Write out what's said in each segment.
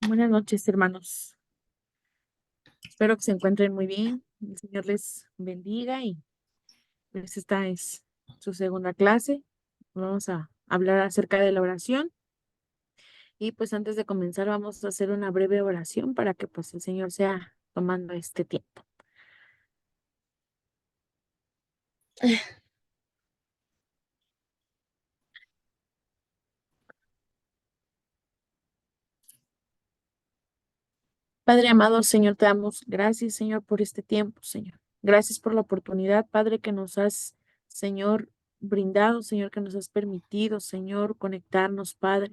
Buenas noches, hermanos. Espero que se encuentren muy bien. El Señor les bendiga y pues esta es su segunda clase. Vamos a hablar acerca de la oración y pues antes de comenzar vamos a hacer una breve oración para que pues el Señor sea tomando este tiempo. Padre amado, Señor, te damos gracias, Señor, por este tiempo, Señor. Gracias por la oportunidad, Padre, que nos has, Señor, brindado, Señor, que nos has permitido, Señor, conectarnos, Padre.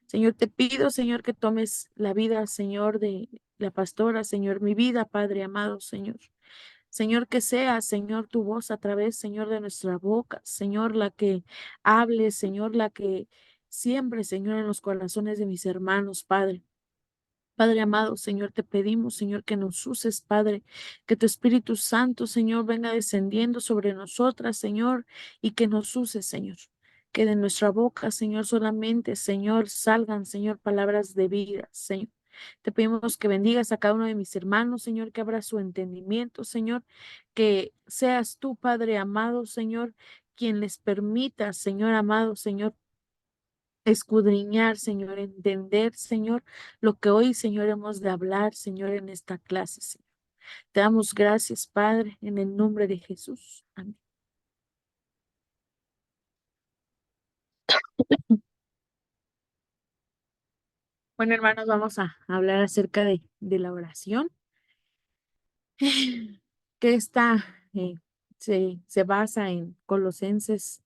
Señor, te pido, Señor, que tomes la vida, Señor, de la pastora, Señor, mi vida, Padre amado, Señor. Señor, que sea, Señor, tu voz a través, Señor, de nuestra boca, Señor, la que hable, Señor, la que siembre, Señor, en los corazones de mis hermanos, Padre. Padre amado, Señor, te pedimos, Señor, que nos uses, Padre, que tu Espíritu Santo, Señor, venga descendiendo sobre nosotras, Señor, y que nos uses, Señor. Que de nuestra boca, Señor, solamente, Señor, salgan, Señor, palabras de vida, Señor. Te pedimos que bendigas a cada uno de mis hermanos, Señor, que abra su entendimiento, Señor, que seas tú, Padre amado, Señor, quien les permita, Señor amado, Señor, escudriñar, Señor, entender, Señor, lo que hoy, Señor, hemos de hablar, Señor, en esta clase, Señor. Te damos gracias, Padre, en el nombre de Jesús. Amén. Bueno, hermanos, vamos a hablar acerca de la oración, que está, se basa en Colosenses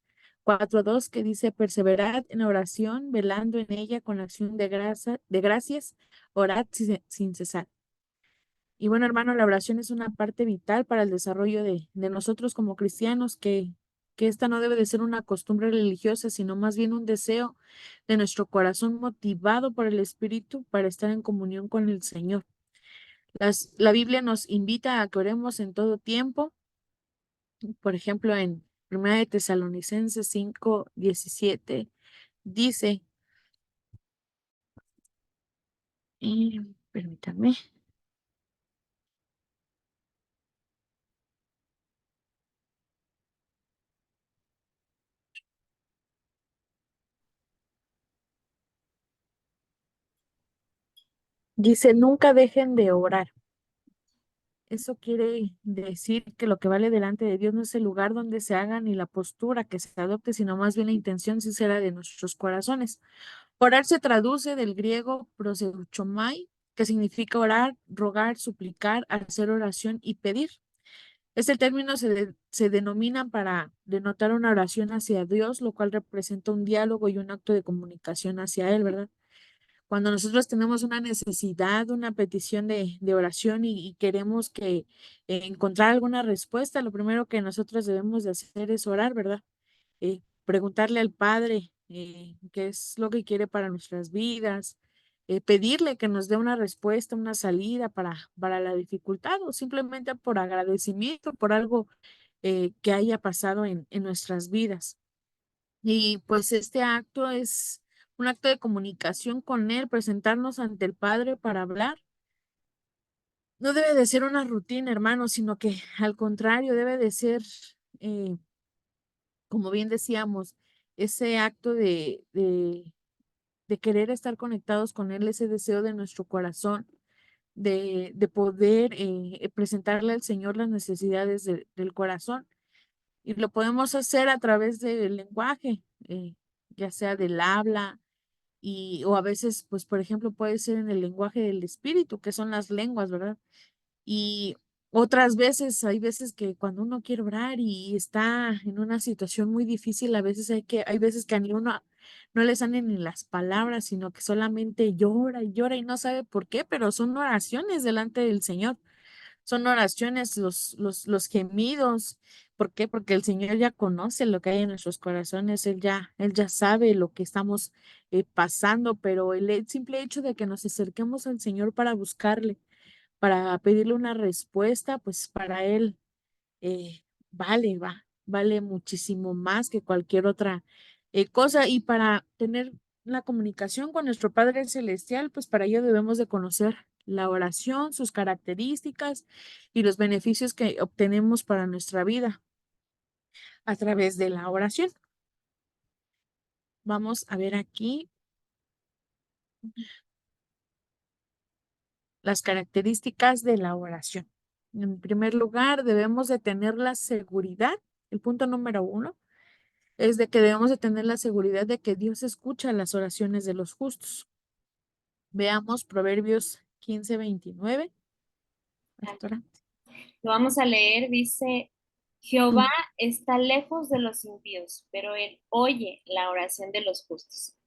4:2, que dice, perseverad en la oración, velando en ella con acción de gracias, orad sin cesar. Y bueno, hermano, la oración es una parte vital para el desarrollo de nosotros como cristianos, que esta no debe de ser una costumbre religiosa, sino más bien un deseo de nuestro corazón motivado por el Espíritu para estar en comunión con el Señor. La Biblia nos invita a que oremos en todo tiempo, por ejemplo, en 1 de Tesalonicenses 5:17 dice, permítanme, dice, nunca dejen de orar. Eso quiere decir que lo que vale delante de Dios no es el lugar donde se haga ni la postura que se adopte, sino más bien la intención sincera de nuestros corazones. Orar se traduce del griego proseuchomai, que significa orar, rogar, suplicar, hacer oración y pedir. Este término se denomina para denotar una oración hacia Dios, lo cual representa un diálogo y un acto de comunicación hacia Él, ¿verdad? Cuando nosotros tenemos una necesidad, una petición de oración y queremos que encontrar alguna respuesta, lo primero que nosotros debemos de hacer es orar, ¿verdad? Preguntarle al Padre qué es lo que quiere para nuestras vidas, pedirle que nos dé una respuesta, una salida para la dificultad o simplemente por agradecimiento por algo que haya pasado en nuestras vidas. Y pues este acto es un acto de comunicación con Él, presentarnos ante el Padre para hablar. No debe de ser una rutina, hermano, sino que al contrario, debe de ser, eh, como bien decíamos, ese acto de querer estar conectados con Él, ese deseo de nuestro corazón, de poder presentarle al Señor las necesidades del corazón. Y lo podemos hacer a través del lenguaje, ya sea del habla o a veces, pues, por ejemplo, puede ser en el lenguaje del espíritu, que son las lenguas, ¿verdad? Y otras veces, hay veces que cuando uno quiere orar y está en una situación muy difícil, a veces hay veces que a ni uno no le salen ni las palabras, sino que solamente llora y llora y no sabe por qué, pero son oraciones delante del Señor. Son oraciones, los gemidos. ¿Por qué? Porque el Señor ya conoce lo que hay en nuestros corazones, Él ya sabe lo que estamos pasando, pero el simple hecho de que nos acerquemos al Señor para buscarle, para pedirle una respuesta, pues para Él vale muchísimo más que cualquier otra cosa. Y para tener la comunicación con nuestro Padre Celestial, pues para ello debemos de conocer la oración, sus características y los beneficios que obtenemos para nuestra vida a través de la oración. Vamos a ver aquí las características de la oración. En primer lugar, debemos de tener la seguridad. El punto número uno es de que debemos de tener la seguridad de que Dios escucha las oraciones de los justos. Veamos Proverbios 15:29. Pastora. Lo vamos a leer, dice, Jehová está lejos de los impíos, pero él oye la oración de los justos.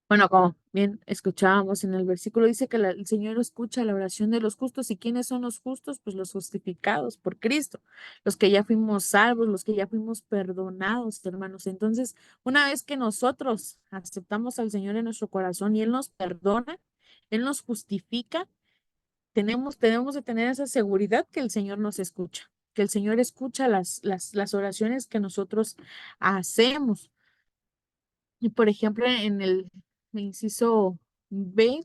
Bueno, como bien escuchábamos en el versículo, dice que el Señor escucha la oración de los justos. ¿Y quiénes son los justos? Pues los justificados por Cristo, los que ya fuimos salvos, los que ya fuimos perdonados, hermanos. Entonces, una vez que nosotros aceptamos al Señor en nuestro corazón y Él nos perdona, Él nos justifica, tenemos de tener esa seguridad que el Señor nos escucha, que el Señor escucha las oraciones que nosotros hacemos. Y por ejemplo, en el inciso B,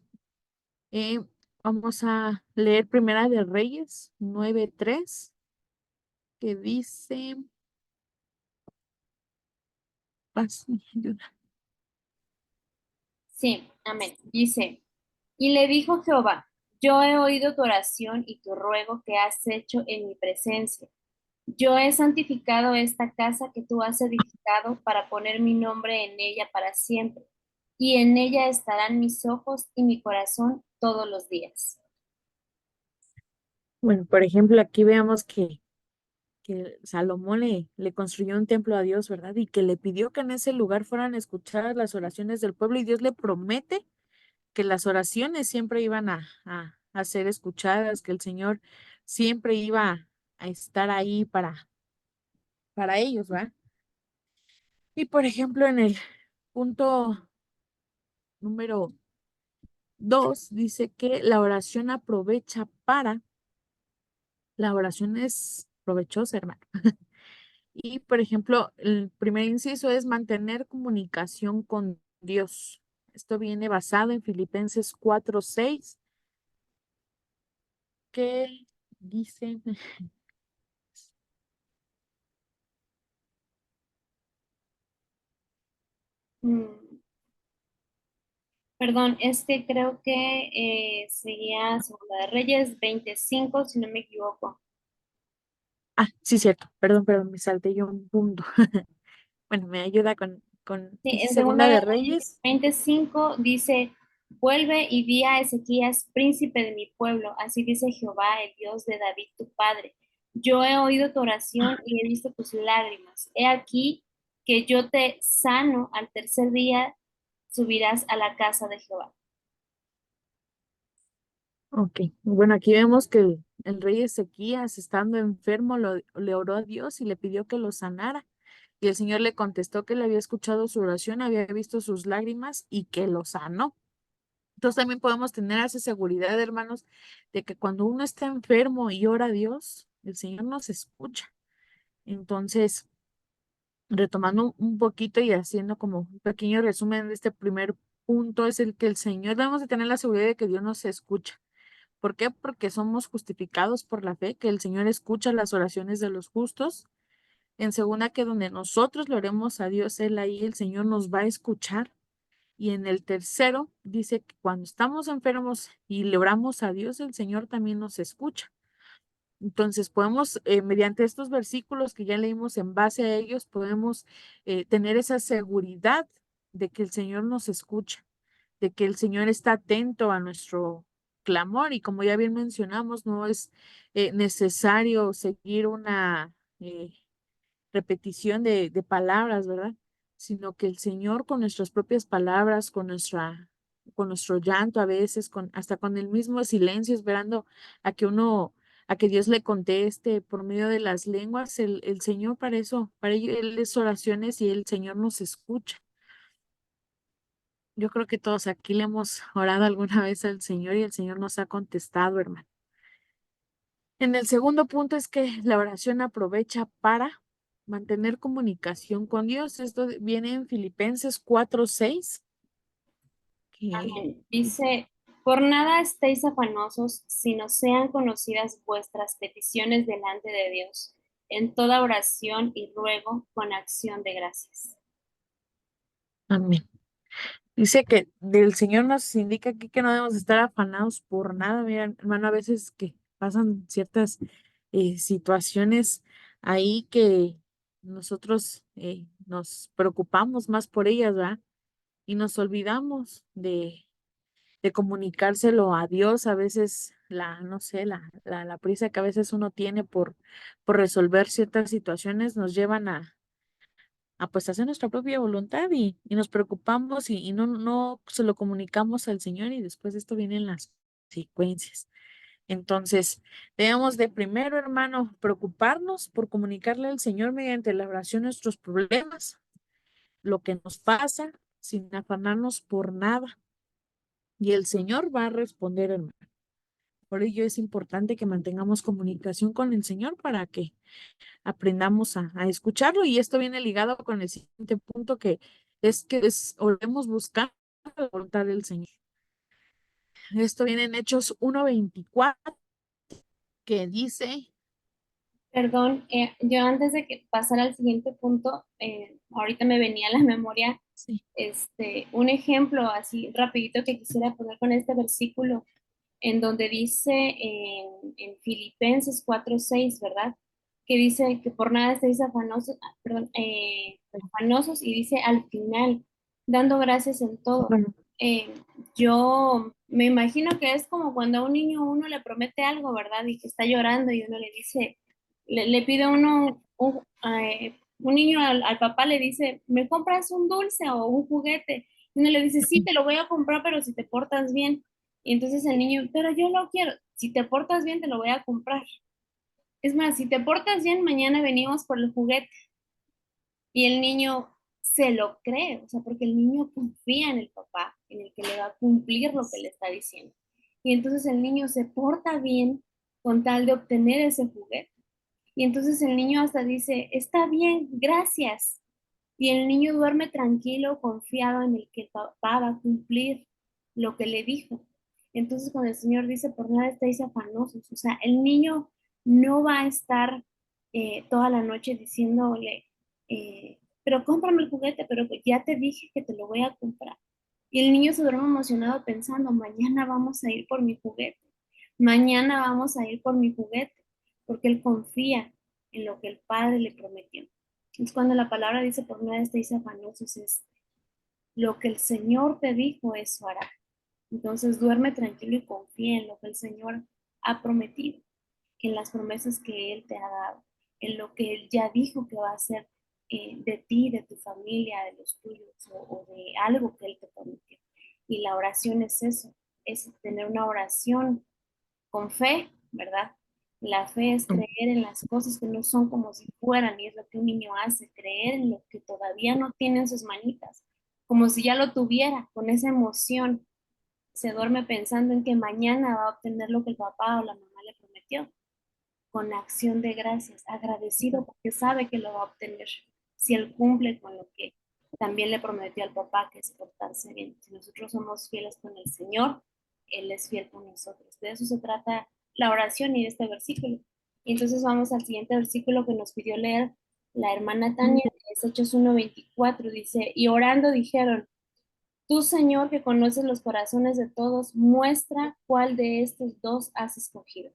eh, vamos a leer Primera de Reyes 9:3, que dice, paz y ayuda. Sí, amén. Dice, y le dijo Jehová, yo he oído tu oración y tu ruego que has hecho en mi presencia. Yo he santificado esta casa que tú has edificado para poner mi nombre en ella para siempre, y en ella estarán mis ojos y mi corazón todos los días. Bueno, por ejemplo, aquí veamos que Salomón le construyó un templo a Dios, ¿verdad? Y que le pidió que en ese lugar fueran escuchadas las oraciones del pueblo y Dios le promete que las oraciones siempre iban a ser escuchadas, que el Señor siempre iba a estar ahí para ellos, ¿verdad? Y por ejemplo, en el punto número 2 dice que la oración aprovecha para, la oración es provechosa, hermano. Y por ejemplo, el primer inciso es mantener comunicación con Dios. Esto viene basado en Filipenses 4:6, que dice, Mm, Perdón, este creo que seguía Segunda de Reyes 25, si no me equivoco. sí, cierto, perdón, me salté yo un punto. Bueno, me ayuda Sí, dice en Segunda Segunda de de Reyes Reyes. 25 dice, vuelve y di a Ezequías, príncipe de mi pueblo, así dice Jehová, el Dios de David, tu padre. Yo he oído tu oración y he visto tus lágrimas. He aquí que yo te sano, al tercer día subirás a la casa de Jehová. Ok, bueno, aquí vemos que el rey Ezequías, estando enfermo, le oró a Dios y le pidió que lo sanara. Y el Señor le contestó que le había escuchado su oración, había visto sus lágrimas y que lo sanó. Entonces también podemos tener esa seguridad, hermanos, de que cuando uno está enfermo y ora a Dios, el Señor nos escucha. Entonces, retomando un poquito y haciendo como un pequeño resumen de este primer punto, es el que el Señor debemos de tener la seguridad de que Dios nos escucha. ¿Por qué? Porque somos justificados por la fe, que el Señor escucha las oraciones de los justos. En segunda, que donde nosotros le oremos a Dios, Él ahí, el Señor nos va a escuchar. Y en el tercero, dice que cuando estamos enfermos y le oramos a Dios, el Señor también nos escucha. Entonces, podemos, mediante estos versículos que ya leímos en base a ellos, podemos tener esa seguridad de que el Señor nos escucha, de que el Señor está atento a nuestro clamor y como ya bien mencionamos, no es necesario seguir una repetición de palabras, ¿verdad? Sino que el Señor con nuestras propias palabras, con nuestro llanto a veces, hasta con el mismo silencio, esperando a que a que Dios le conteste por medio de las lenguas, el Señor para eso, para ello, Él es oraciones y el Señor nos escucha. Yo creo que todos aquí le hemos orado alguna vez al Señor y el Señor nos ha contestado, hermano. En el segundo punto es que la oración aprovecha para mantener comunicación con Dios. Esto viene en Filipenses 4:6, que dice, Dice, por nada estéis afanosos, sino sean conocidas vuestras peticiones delante de Dios, en toda oración y ruego con acción de gracias. amén. Dice que del Señor nos indica aquí que no debemos estar afanados por nada. Mira, hermano, a veces que pasan ciertas situaciones ahí que nosotros nos preocupamos más por ellas, ¿verdad? Y nos olvidamos de comunicárselo a Dios. A veces no sé, la prisa que a veces uno tiene por resolver ciertas situaciones nos llevan a pues hacer nuestra propia voluntad y nos preocupamos y no se lo comunicamos al Señor y después de esto vienen las consecuencias. Entonces, debemos de primero, hermano, preocuparnos por comunicarle al Señor mediante la oración nuestros problemas, lo que nos pasa, sin afanarnos por nada. Y el Señor va a responder, hermano. Por ello es importante que mantengamos comunicación con el Señor para que aprendamos a escucharlo. Y esto viene ligado con el siguiente punto que oremos buscar la voluntad del Señor. Esto viene en Hechos 1:24 que dice, Perdón, yo antes de que pasara al siguiente punto, ahorita me venía a la memoria sí, un ejemplo así rapidito que quisiera poner con este versículo, en donde dice en Filipenses 4:6, ¿verdad? Que dice que por nada estéis afanosos, perdón, afanosos y dice al final, dando gracias en todo. bueno, Eh, yo me imagino que es como cuando a un niño uno le promete algo, ¿verdad? Y que está llorando y uno le dice, le pide uno, un niño al papá le dice, ¿me compras un dulce o un juguete? Y uno le dice, sí, te lo voy a comprar, pero si te portas bien. Y entonces el niño, pero yo lo quiero, si te portas bien, te lo voy a comprar. Es más, si te portas bien, mañana venimos por el juguete. Y el niño se lo cree, o sea, porque el niño confía en el papá, en el que le va a cumplir lo que le está diciendo. Y entonces el niño se porta bien con tal de obtener ese juguete. Y entonces el niño hasta dice, está bien, gracias. Y el niño duerme tranquilo, confiado en el que el papá va a cumplir lo que le dijo. Entonces cuando el Señor dice, por nada estáis afanosos, o sea, el niño no va a estar toda la noche diciéndole, pero cómprame el juguete, pero ya te dije que te lo voy a comprar. Y el niño se duerme emocionado pensando, mañana vamos a ir por mi juguete, mañana vamos a ir por mi juguete, porque él confía en lo que el Padre le prometió. Es cuando la palabra dice, por nada estéis afanosos, es lo que el Señor te dijo, eso hará. Entonces duerme tranquilo y confía en lo que el Señor ha prometido, en las promesas que Él te ha dado, en lo que Él ya dijo que va a hacer de ti, de tu familia, de los tuyos o de algo que Él te prometió. Y la oración es eso, es tener una oración con fe, ¿verdad? La fe es creer en las cosas que no son como si fueran, y es lo que un niño hace, creer en lo que todavía no tiene en sus manitas, como si ya lo tuviera, con esa emoción. Se duerme pensando en que mañana va a obtener lo que el papá o la mamá le prometió, con acción de gracias, agradecido porque sabe que lo va a obtener si él cumple con lo que también le prometió al papá, que es portarse bien. Si nosotros somos fieles con el Señor, Él es fiel con nosotros. De eso se trata la oración y este versículo. Y entonces vamos al siguiente versículo que nos pidió leer la hermana Tania, es Hechos 1:24, dice, y orando dijeron, tú, Señor, que conoces los corazones de todos, muestra cuál de estos dos has escogido.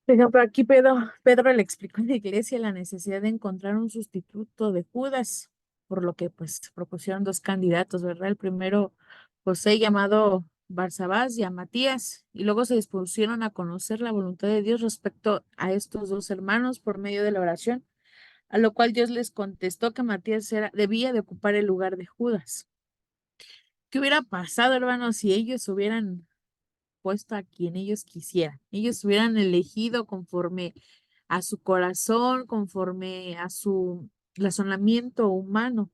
por ejemplo, aquí Pedro le explicó a la iglesia la necesidad de encontrar un sustituto de Judas, por lo que pues propusieron dos candidatos, ¿verdad? El primero, José, llamado Barsabás, y a Matías, y luego se dispusieron a conocer la voluntad de Dios respecto a estos dos hermanos por medio de la oración, a lo cual Dios les contestó que Matías debía de ocupar el lugar de Judas. ¿Qué hubiera pasado, hermanos, si ellos hubieran puesto a quien ellos quisieran? Ellos hubieran elegido conforme a su corazón, conforme a su razonamiento humano,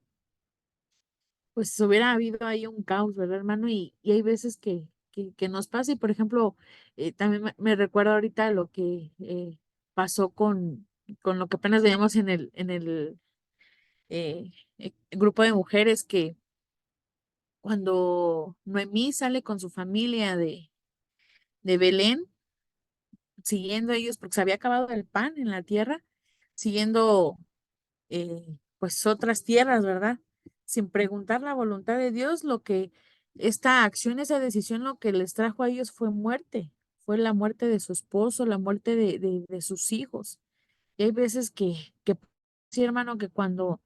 pues hubiera habido ahí un caos, ¿verdad, hermano? Y hay veces que nos pasa, y por ejemplo, también me recuerdo ahorita lo que pasó con lo que apenas veíamos en el grupo de mujeres que cuando Noemí sale con su familia de Belén, siguiendo ellos, porque se había acabado el pan en la tierra, siguiendo pues otras tierras, ¿verdad? Sin preguntar la voluntad de Dios, lo que esta acción, esa decisión, lo que les trajo a ellos fue muerte, fue la muerte de su esposo, la muerte de sus hijos. Y hay veces que sí, hermano, que cuando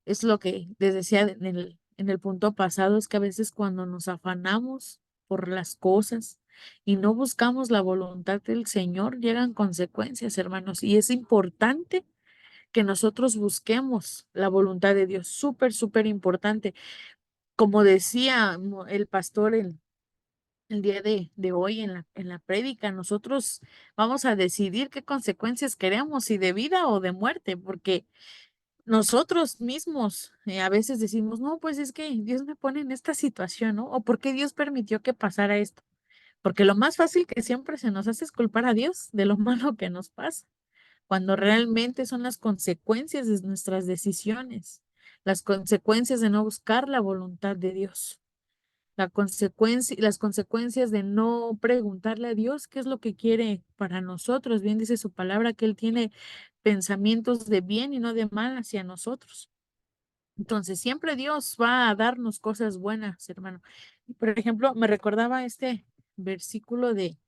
es lo que les decía en el punto pasado, es que a veces cuando nos afanamos por las cosas y no buscamos la voluntad del Señor, llegan consecuencias, hermanos. Y es importante que nosotros busquemos la voluntad de Dios. Súper, súper importante. Como decía el pastor el día de hoy en la prédica, nosotros vamos a decidir qué consecuencias queremos, si de vida o de muerte, porque nosotros mismos a veces decimos, no, pues es que Dios me pone en esta situación, ¿no? O por qué Dios permitió que pasara esto. Porque lo más fácil que siempre se nos hace es culpar a Dios de lo malo que nos pasa, cuando realmente son las consecuencias de nuestras decisiones, las consecuencias de no buscar la voluntad de Dios, las consecuencias de no preguntarle a Dios qué es lo que quiere para nosotros. Bien dice su palabra que Él tiene pensamientos de bien y no de mal hacia nosotros. Entonces, siempre Dios va a darnos cosas buenas, hermano. Por ejemplo, me recordaba este versículo de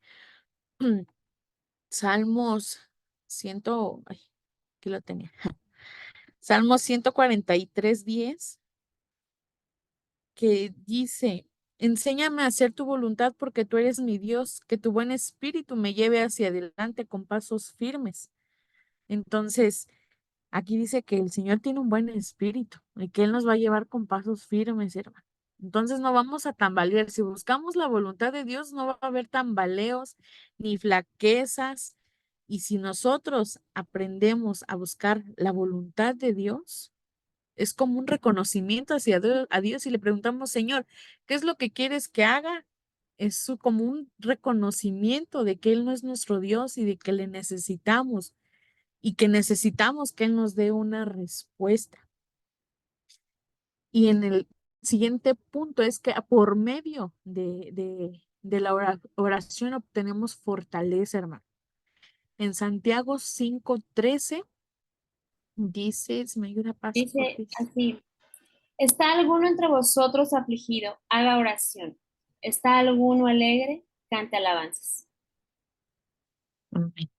Salmos 100, ay, aquí lo tenía. Salmos 143:10, que dice, enséñame a hacer tu voluntad porque tú eres mi Dios, que tu buen espíritu me lleve hacia adelante con pasos firmes. Entonces, aquí dice que el Señor tiene un buen espíritu y que Él nos va a llevar con pasos firmes, hermano. Entonces no vamos a tambalear. Si buscamos la voluntad de Dios, no va a haber tambaleos ni flaquezas. Y si nosotros aprendemos a buscar la voluntad de Dios, es como un reconocimiento hacia a Dios y le preguntamos, Señor, ¿qué es lo que quieres que haga? Como un reconocimiento de que Él no es nuestro Dios y de que le necesitamos y que necesitamos que Él nos dé una respuesta. Y en el siguiente punto es que por medio de la oración obtenemos fortaleza, hermano. En Santiago 5:13 dice, si me ayuda, paso, por Dice favor. así, ¿está alguno entre vosotros afligido? Haga oración. ¿Está alguno alegre? Cante alabanzas. Amén.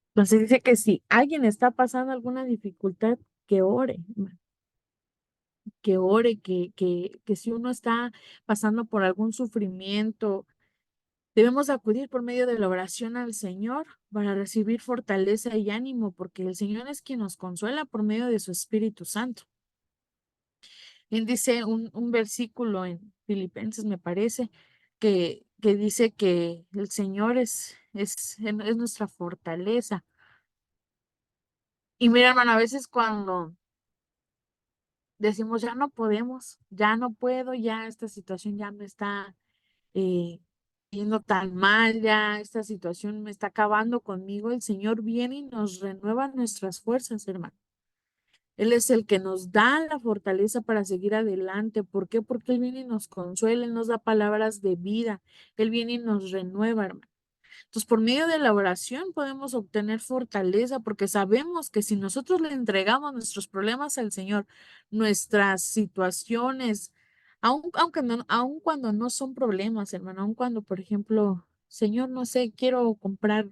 Entonces dice que si alguien está pasando alguna dificultad, que ore, hermano, que ore, que si uno está pasando por algún sufrimiento, debemos acudir por medio de la oración al Señor para recibir fortaleza y ánimo, porque el Señor es quien nos consuela por medio de su Espíritu Santo. Él dice un versículo en Filipenses, me parece, que dice que el Señor es nuestra fortaleza. Y mira, hermano, a veces cuando decimos, ya no podemos, ya no puedo, ya esta situación ya me está eh, yendo tan mal, ya esta situación me está acabando conmigo, el Señor viene y nos renueva nuestras fuerzas, hermano. Él es el que nos da la fortaleza para seguir adelante. ¿Por qué? Porque Él viene y nos consuela, Él nos da palabras de vida, Él viene y nos renueva, hermano. Entonces, por medio de la oración podemos obtener fortaleza porque sabemos que si nosotros le entregamos nuestros problemas al Señor, nuestras situaciones, aun cuando no son problemas, hermano, aun cuando, por ejemplo, Señor, no sé, quiero comprar,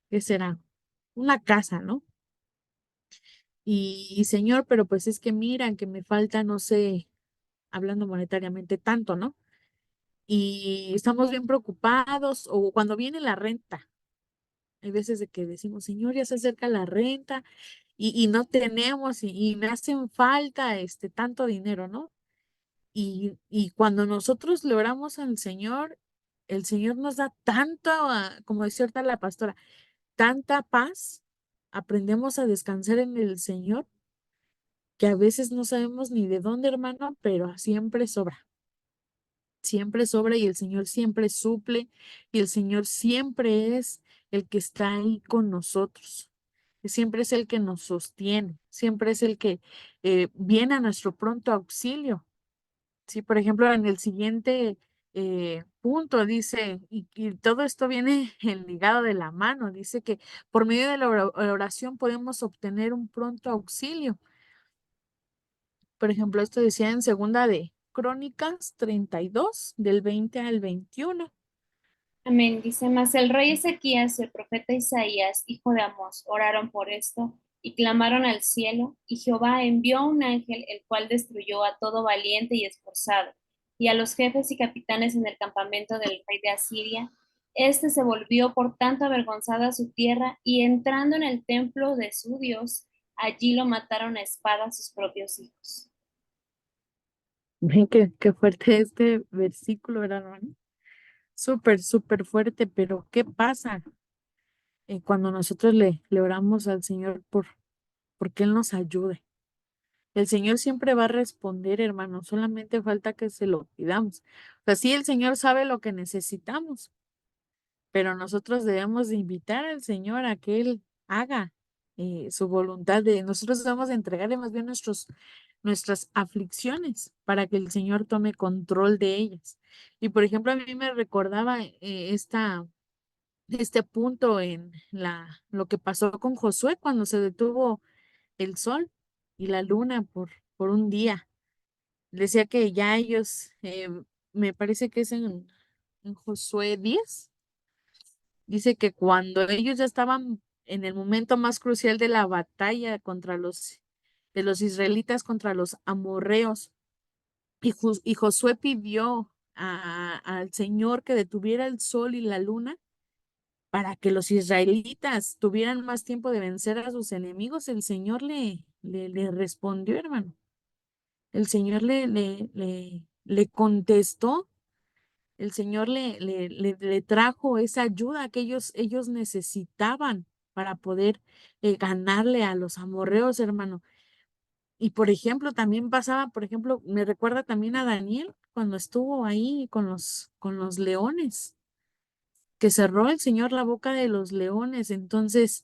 ¿qué será? Una casa, ¿no? Y Señor, pero pues es que miran que me falta, no sé, hablando monetariamente tanto, ¿no? Y estamos bien preocupados o cuando viene la renta. Hay veces de que decimos, Señor, ya se acerca la renta y no tenemos y me hacen falta tanto dinero, ¿no? Y cuando nosotros le oramos al Señor, el Señor nos da tanto, como decía ahorita la pastora, tanta paz, aprendemos a descansar en el Señor, que a veces no sabemos ni de dónde, hermano, pero siempre sobra y el Señor siempre suple y el Señor siempre es el que está ahí con nosotros, que siempre es el que nos sostiene, siempre es el que viene a nuestro pronto auxilio. Sí, por ejemplo, en el siguiente punto dice, y todo esto viene en ligado de la mano, dice que por medio de la oración podemos obtener un pronto auxilio. Por ejemplo, esto decía en segunda de Crónicas 32 del 20 al 21. Amén. Dice, mas el rey Ezequías y el profeta Isaías, hijo de Amós, oraron por esto y clamaron al cielo, y Jehová envió un ángel, el cual destruyó a todo valiente y esforzado, y a los jefes y capitanes en el campamento del rey de Asiria. Este se volvió por tanto avergonzado a su tierra, y entrando en el templo de su Dios, allí lo mataron a espada sus propios hijos. Ven qué fuerte este versículo, ¿verdad, hermano? Súper, súper fuerte, pero ¿qué pasa cuando nosotros le oramos al Señor porque Él nos ayude? El Señor siempre va a responder, hermano, solamente falta que se lo pidamos. O sea, sí, el Señor sabe lo que necesitamos, pero nosotros debemos de invitar al Señor a que Él haga su voluntad. Nosotros debemos de entregarle más bien nuestras aflicciones para que el Señor tome control de ellas. Y por ejemplo, a mí me recordaba este punto en lo que pasó con Josué cuando se detuvo el sol y la luna por un día. Decía que ya ellos, me parece que es en Josué 10, dice que cuando ellos ya estaban en el momento más crucial de la batalla de los israelitas contra los amorreos, y Josué pidió al Señor que detuviera el sol y la luna para que los israelitas tuvieran más tiempo de vencer a sus enemigos, el Señor le respondió, hermano. El Señor le contestó, el Señor le trajo esa ayuda que ellos necesitaban para poder ganarle a los amorreos, hermano. Y por ejemplo, también pasaba, por ejemplo, me recuerda también a Daniel cuando estuvo ahí con los leones, que cerró el Señor la boca de los leones. Entonces,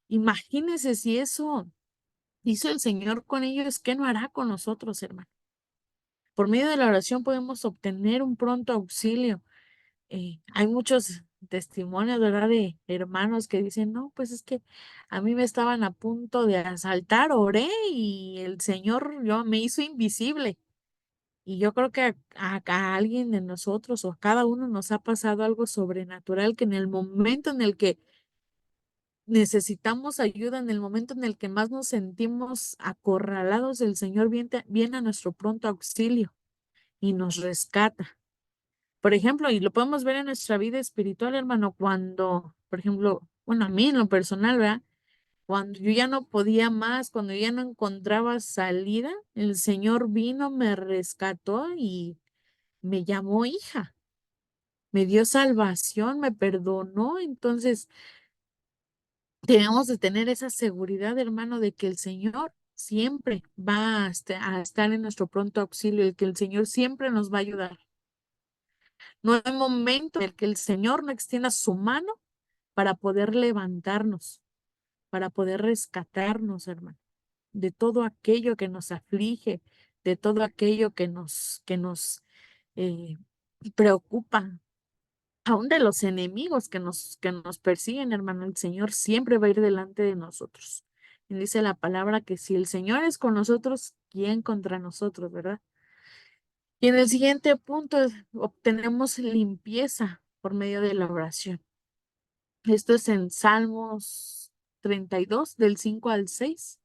imagínese si eso hizo el Señor con ellos, ¿qué no hará con nosotros, hermano? Por medio de la oración podemos obtener un pronto auxilio. Hay muchos testimonios, ¿verdad? De hermanos que dicen, no, pues es que a mí me estaban a punto de asaltar, oré y el Señor me hizo invisible. Y yo creo que a alguien de nosotros o a cada uno nos ha pasado algo sobrenatural que en el momento en el que necesitamos ayuda, en el momento en el que más nos sentimos acorralados, el Señor viene a nuestro pronto auxilio y nos rescata. Por ejemplo, y lo podemos ver en nuestra vida espiritual, hermano, cuando, por ejemplo, bueno, a mí en lo personal, ¿verdad? Cuando yo ya no podía más, cuando yo ya no encontraba salida, el Señor vino, me rescató y me llamó hija, me dio salvación, me perdonó. Entonces, tenemos de tener esa seguridad, hermano, de que el Señor siempre va a estar en nuestro pronto auxilio, el que el Señor siempre nos va a ayudar. No hay momento en el que el Señor no extienda su mano para poder levantarnos, para poder rescatarnos, hermano, de todo aquello que nos aflige, de todo aquello que nos eh, preocupa, aún de los enemigos que nos persiguen, hermano. El Señor siempre va a ir delante de nosotros. Y dice la palabra que si el Señor es con nosotros, ¿quién contra nosotros, verdad? Y en el siguiente punto obtenemos limpieza por medio de la oración. Esto es en Salmos 32 del 5 al 6.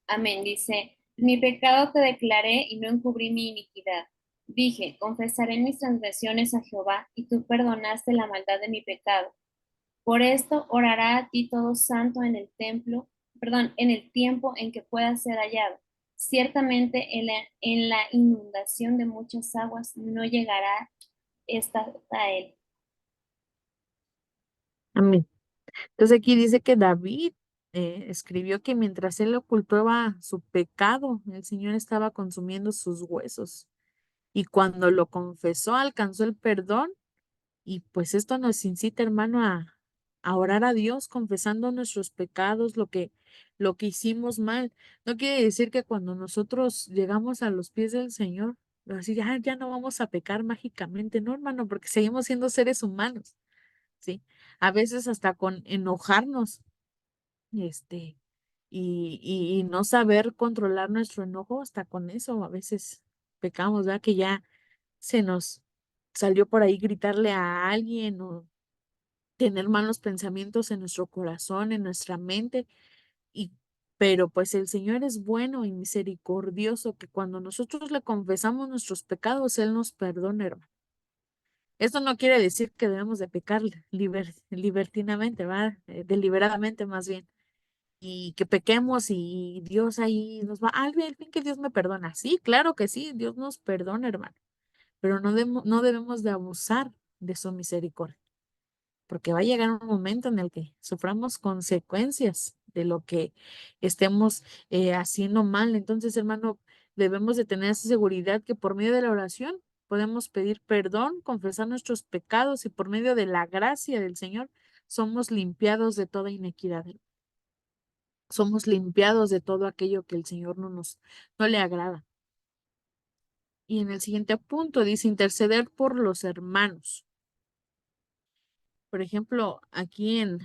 Amén. Dice, mi pecado te declaré y no encubrí mi iniquidad. Dije, confesaré mis transgresiones a Jehová, y tú perdonaste la maldad de mi pecado. Por esto orará a ti todo santo en el templo, perdón, en el tiempo en que pueda ser hallado. Ciertamente en la inundación de muchas aguas no llegará esta a él. Amén. Entonces aquí dice que David escribió que mientras él ocultaba su pecado, el Señor estaba consumiendo sus huesos. Y cuando lo confesó, alcanzó el perdón. Y pues esto nos incita, hermano, a orar a Dios confesando nuestros pecados, lo que hicimos mal. No quiere decir que cuando nosotros llegamos a los pies del Señor, así ya no vamos a pecar mágicamente, no, hermano, porque seguimos siendo seres humanos, ¿sí? A veces hasta con enojarnos, este, y no saber controlar nuestro enojo, hasta con eso a veces pecamos, ¿verdad? Que ya se nos salió por ahí gritarle a alguien o tener malos pensamientos en nuestro corazón, en nuestra mente, y pero pues el Señor es bueno y misericordioso, que cuando nosotros le confesamos nuestros pecados, Él nos perdona, hermano. Esto no quiere decir que debemos de pecar libertinamente, ¿verdad? Deliberadamente más bien, y que pequemos y Dios ahí nos va, al fin que Dios me perdona. Sí, claro que sí, Dios nos perdona, hermano, pero no debemos de abusar de su misericordia, porque va a llegar un momento en el que suframos consecuencias de lo que estemos haciendo mal. Entonces, hermano, debemos de tener esa seguridad que por medio de la oración podemos pedir perdón, confesar nuestros pecados y por medio de la gracia del Señor somos limpiados de toda inequidad. Somos limpiados de todo aquello que el Señor no le agrada. Y en el siguiente punto dice interceder por los hermanos. Por ejemplo, aquí en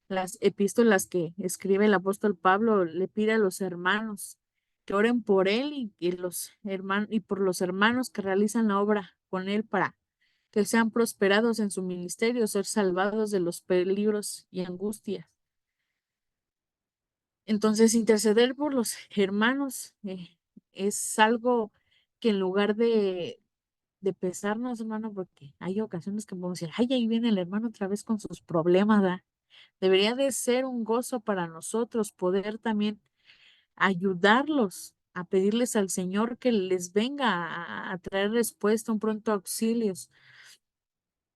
las epístolas que escribe el apóstol Pablo, le pide a los hermanos que oren por él y los hermanos y por los hermanos que realizan la obra con él para que sean prosperados en su ministerio, ser salvados de los peligros y angustias. Entonces, interceder por los hermanos es algo que en lugar de pesarnos, hermano, porque hay ocasiones que podemos decir, ay, ahí viene el hermano otra vez con sus problemas, ¿verdad? Debería de ser un gozo para nosotros poder también ayudarlos a pedirles al Señor que les venga a traer respuesta, un pronto auxilios.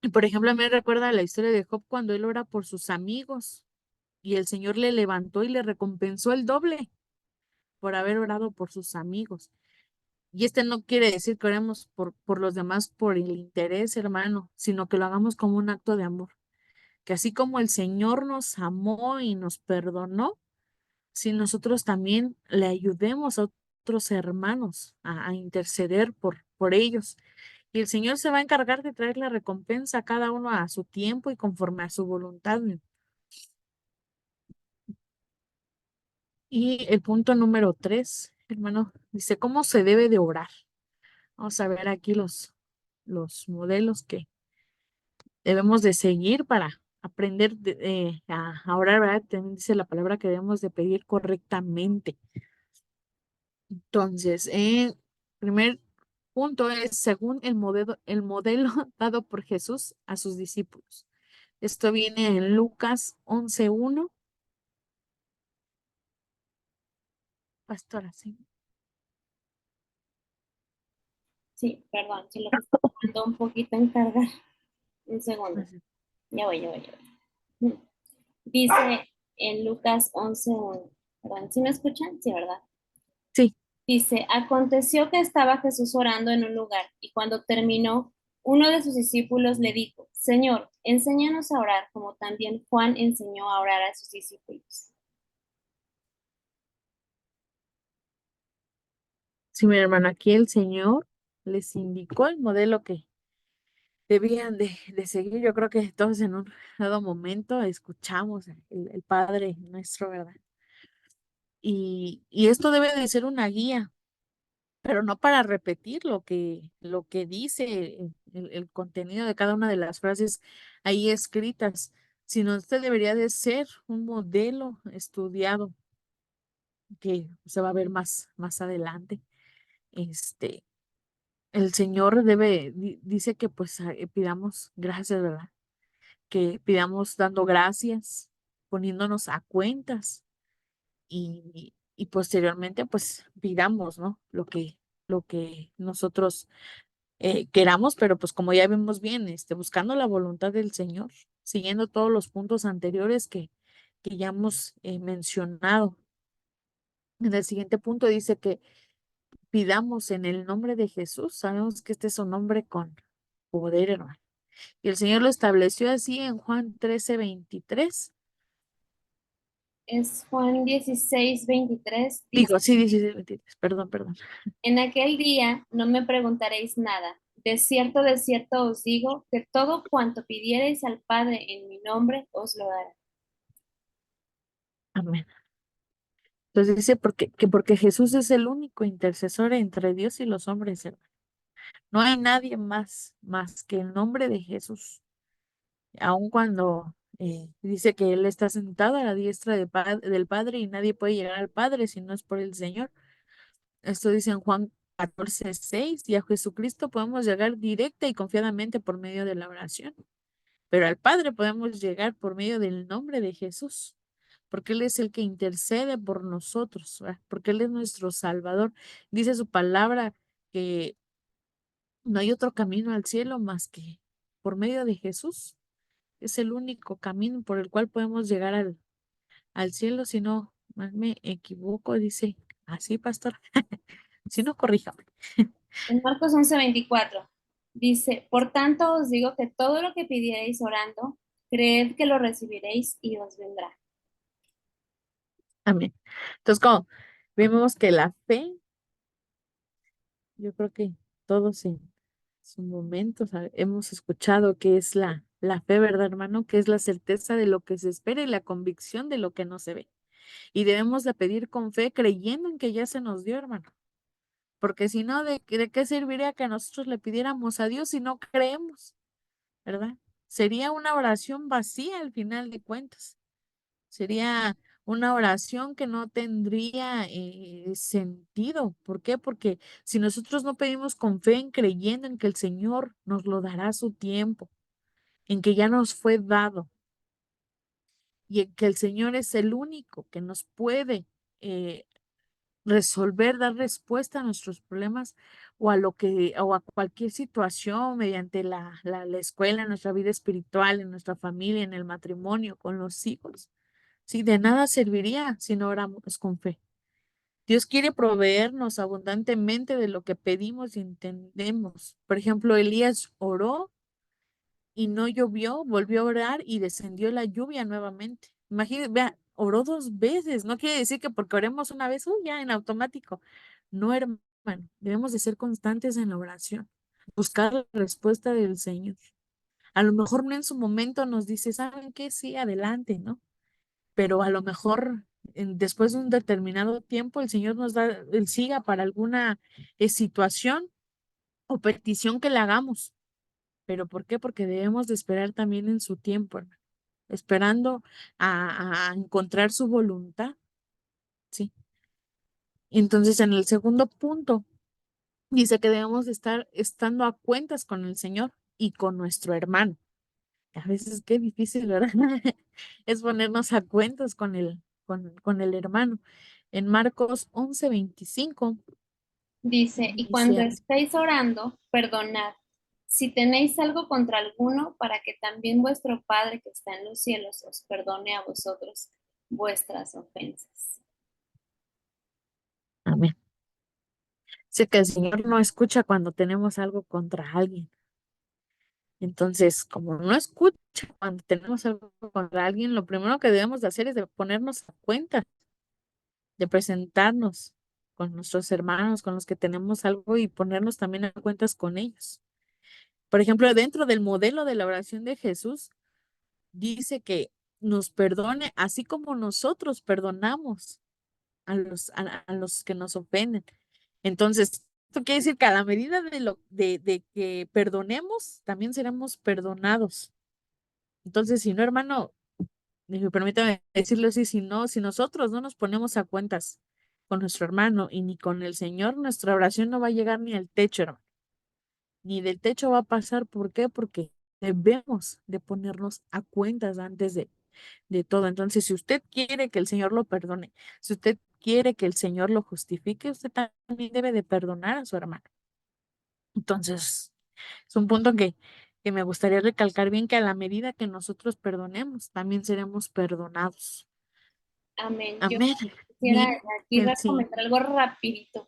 Y por ejemplo, a mí me recuerda la historia de Job cuando él ora por sus amigos y el Señor le levantó y le recompensó el doble por haber orado por sus amigos. Y este no quiere decir que oremos por los demás por el interés, hermano, sino que lo hagamos como un acto de amor. Que así como el Señor nos amó y nos perdonó, si nosotros también le ayudemos a otros hermanos a interceder por ellos. Y el Señor se va a encargar de traer la recompensa a cada uno a su tiempo y conforme a su voluntad. Y el punto número 3, hermano, dice, ¿cómo se debe de orar? Vamos a ver aquí los modelos que debemos de seguir para aprender a orar, ¿verdad? También dice la palabra que debemos de pedir correctamente. Entonces, primer punto es según el modelo dado por Jesús a sus discípulos. Esto viene en Lucas 11:1. Pastora, sí. Sí, perdón, se lo que está tomando un poquito en cargar. Un segundo. Gracias. Ya voy. Dice en Lucas 11:1. Perdón, ¿sí me escuchan? Sí, ¿verdad? Sí, Dice, aconteció que estaba Jesús orando en un lugar y cuando terminó, uno de sus discípulos le dijo, Señor, enséñanos a orar como también Juan enseñó a orar a sus discípulos. sí, mi hermano, aquí el Señor les indicó el modelo que debían de seguir. Yo creo que todos en un dado momento escuchamos el Padre nuestro, ¿verdad? Y esto debe de ser una guía, pero no para repetir lo que dice el contenido de cada una de las frases ahí escritas, sino este debería de ser un modelo estudiado que se va a ver más adelante. Este, el Señor dice que pues pidamos gracias, ¿verdad? Que pidamos dando gracias, poniéndonos a cuentas y posteriormente pues pidamos, ¿no? Lo que nosotros queramos, pero pues como ya vimos bien, buscando la voluntad del Señor, siguiendo todos los puntos anteriores que ya hemos mencionado. En el siguiente punto dice que pidamos en el nombre de Jesús. Sabemos que este es un nombre con poder, hermano. Y el Señor lo estableció así en Juan 13:23. Es Juan 16:23, dice, Digo, sí, 16:23, perdón, perdón. en aquel día no me preguntaréis nada. De cierto os digo que todo cuanto pidiereis al Padre en mi nombre os lo dará. Amén. Entonces dice porque Jesús es el único intercesor entre Dios y los hombres, hermano. No hay nadie más que el nombre de Jesús. Aun cuando dice que Él está sentado a la diestra del Padre y nadie puede llegar al Padre si no es por el Señor. Esto dice en Juan 14:6, y a Jesucristo podemos llegar directa y confiadamente por medio de la oración, pero al Padre podemos llegar por medio del nombre de Jesús, porque Él es el que intercede por nosotros, ¿verdad? Porque Él es nuestro Salvador. Dice su palabra que no hay otro camino al cielo más que por medio de Jesús. Es el único camino por el cual podemos llegar al cielo. Si no mal me equivoco, dice así, pastor. Si no, corríjame. En Marcos 11:24 dice, por tanto os digo que todo lo que pidiereis orando, creed que lo recibiréis y os vendrá. Amén. Entonces, como vemos que la fe, yo creo que todos en su momento hemos escuchado que es la fe, ¿verdad, hermano? Que es la certeza de lo que se espera y la convicción de lo que no se ve. Y debemos de pedir con fe, creyendo en que ya se nos dio, hermano. Porque si no, ¿de qué serviría que nosotros le pidiéramos a Dios si no creemos, ¿verdad? Sería una oración vacía al final de cuentas. Sería una oración que no tendría sentido. ¿Por qué? Porque si nosotros no pedimos con fe, en creyendo en que el Señor nos lo dará a su tiempo, en que ya nos fue dado y en que el Señor es el único que nos puede eh, resolver, dar respuesta a nuestros problemas o a lo que, o a cualquier situación mediante la escuela, en nuestra vida espiritual, en nuestra familia, en el matrimonio, con los hijos. Sí, de nada serviría si no oramos con fe. Dios quiere proveernos abundantemente de lo que pedimos y entendemos. Por ejemplo, Elías oró y no llovió, volvió a orar y descendió la lluvia nuevamente. Imagínate, vea, oró 2 veces. No quiere decir que porque oremos una vez, ya en automático. No, hermano, debemos de ser constantes en la oración, buscar la respuesta del Señor. A lo mejor no en su momento nos dice, ¿saben qué? Sí, adelante, ¿no? Pero a lo mejor después de un determinado tiempo el Señor nos da el siga para alguna situación o petición que le hagamos. ¿Pero por qué? Porque debemos de esperar también en su tiempo, hermano, esperando a encontrar su voluntad, ¿sí? Entonces, en el segundo punto, dice que debemos de estar estando a cuentas con el Señor y con nuestro hermano. A veces qué difícil, ¿verdad? Es ponernos a cuentas con el hermano. En Marcos 11:25 Dice, y dice, cuando estéis orando, perdonad. Si tenéis algo contra alguno, para que también vuestro Padre que está en los cielos os perdone a vosotros vuestras ofensas. amén. Sé que el Señor no escucha cuando tenemos algo contra alguien. Entonces, como no escucha cuando tenemos algo contra alguien, lo primero que debemos de hacer es de ponernos a cuentas, de presentarnos con nuestros hermanos, con los que tenemos algo y ponernos también a cuentas con ellos. Por ejemplo, dentro del modelo de la oración de Jesús, dice que nos perdone así como nosotros perdonamos a los que nos ofenden. Entonces, esto quiere decir que a la medida de que perdonemos, también seremos perdonados. Entonces, si no, hermano, permítame decirlo así, si nosotros no nos ponemos a cuentas con nuestro hermano y ni con el Señor, nuestra oración no va a llegar ni al techo, hermano. Ni del techo va a pasar. ¿Por qué? Porque debemos de ponernos a cuentas antes de todo. Entonces, si usted quiere que el Señor lo perdone, si usted quiere que el Señor lo justifique, usted también debe de perdonar a su hermano. Entonces, es un punto que me gustaría recalcar bien, que a la medida que nosotros perdonemos, también seremos perdonados. Amén. Yo Amén. quisiera Y aquí sí, comentar algo rapidito.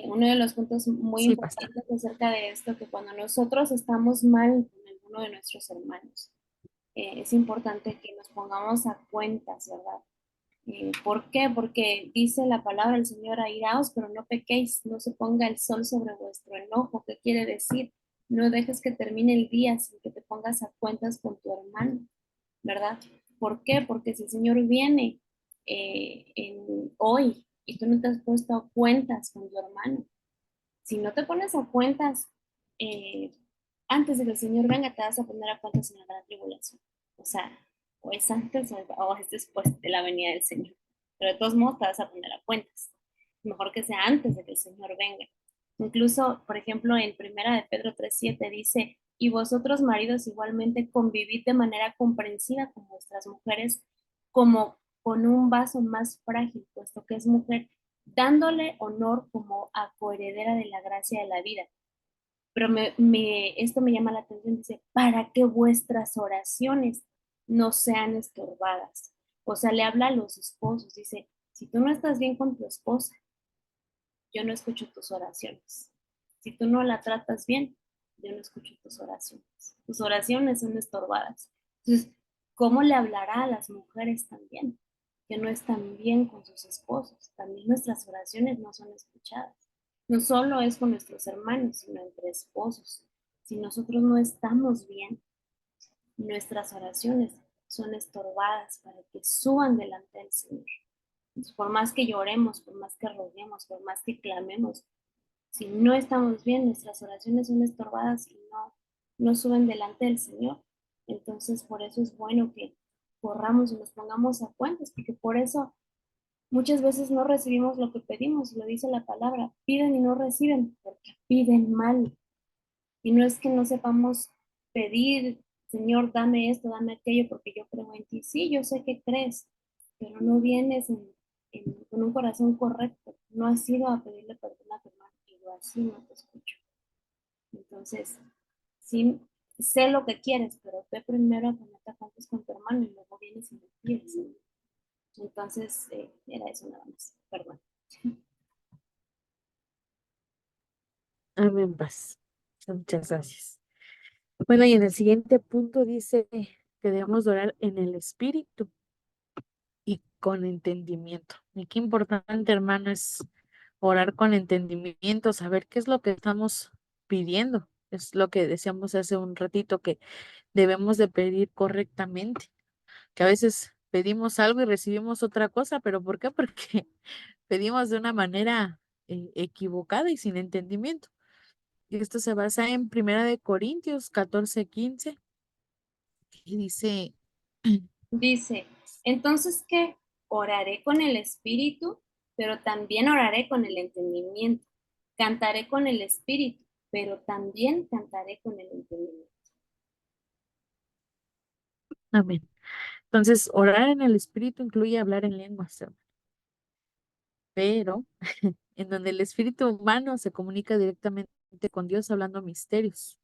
Uno de los puntos muy sí, pastor. importantes acerca de esto, que cuando nosotros estamos mal con alguno de nuestros hermanos. Es importante que nos pongamos a cuentas, ¿verdad? ¿Por qué? Porque dice la palabra del Señor, airaos, pero no pequéis, no se ponga el sol sobre vuestro enojo. ¿Qué quiere decir? No dejes que termine el día sin que te pongas a cuentas con tu hermano, ¿verdad? ¿Por qué? Porque si el Señor viene hoy y tú no te has puesto a cuentas con tu hermano, si no te pones a cuentas eh, antes de que el Señor venga, te vas a poner a cuentas en la gran tribulación. O sea, o es antes o es después de la venida del Señor. Pero de todos modos te vas a poner a cuentas. Mejor que sea antes de que el Señor venga. Incluso, por ejemplo, en Primera de Pedro 3:7 dice, y vosotros maridos igualmente convivid de manera comprensiva con vuestras mujeres como con un vaso más frágil, puesto que es mujer, dándole honor como a coheredera de la gracia de la vida. Pero esto me llama la atención, dice, para que vuestras oraciones no sean estorbadas. O sea, le habla a los esposos, dice, si tú no estás bien con tu esposa, yo no escucho tus oraciones. Si tú no la tratas bien, yo no escucho tus oraciones. Tus oraciones son estorbadas. Entonces, ¿cómo le hablará a las mujeres también? Que no están bien con sus esposos. También nuestras oraciones no son escuchadas. No solo es con nuestros hermanos, sino entre esposos. Si nosotros no estamos bien, nuestras oraciones son estorbadas para que suban delante del Señor. Entonces, por más que lloremos, por más que roguemos, por más que clamemos, si no estamos bien, nuestras oraciones son estorbadas y no suben delante del Señor. Entonces, por eso es bueno que corramos y nos pongamos a cuentas, porque por eso muchas veces no recibimos lo que pedimos, lo dice la palabra, piden y no reciben, porque piden mal. Y no es que no sepamos pedir, Señor, dame esto, dame aquello, porque yo creo en ti. Sí, yo sé que crees, pero no vienes con un corazón correcto. No has ido a pedirle perdón a tu hermano y yo así no te escucho. Entonces, sí, sé lo que quieres, pero ve primero a ponerte a cuentas con tu hermano y luego vienes y me pides. Entonces, era eso nada más. Perdón. Amén, paz. Muchas gracias. Bueno, y en el siguiente punto dice que debemos orar en el espíritu y con entendimiento. Y qué importante, hermano, es orar con entendimiento, saber qué es lo que estamos pidiendo. Es lo que decíamos hace un ratito, que debemos de pedir correctamente, que a veces pedimos algo y recibimos otra cosa, pero ¿por qué? Porque pedimos de una manera equivocada y sin entendimiento. Y esto se basa en Primera de Corintios 14:15, que dice, Dice, entonces, ¿qué? Oraré con el espíritu, pero también oraré con el entendimiento. Cantaré con el espíritu, pero también cantaré con el entendimiento. amén. Entonces, orar en el espíritu incluye hablar en lenguas, hermano, pero en donde el espíritu humano se comunica directamente con Dios hablando misterios.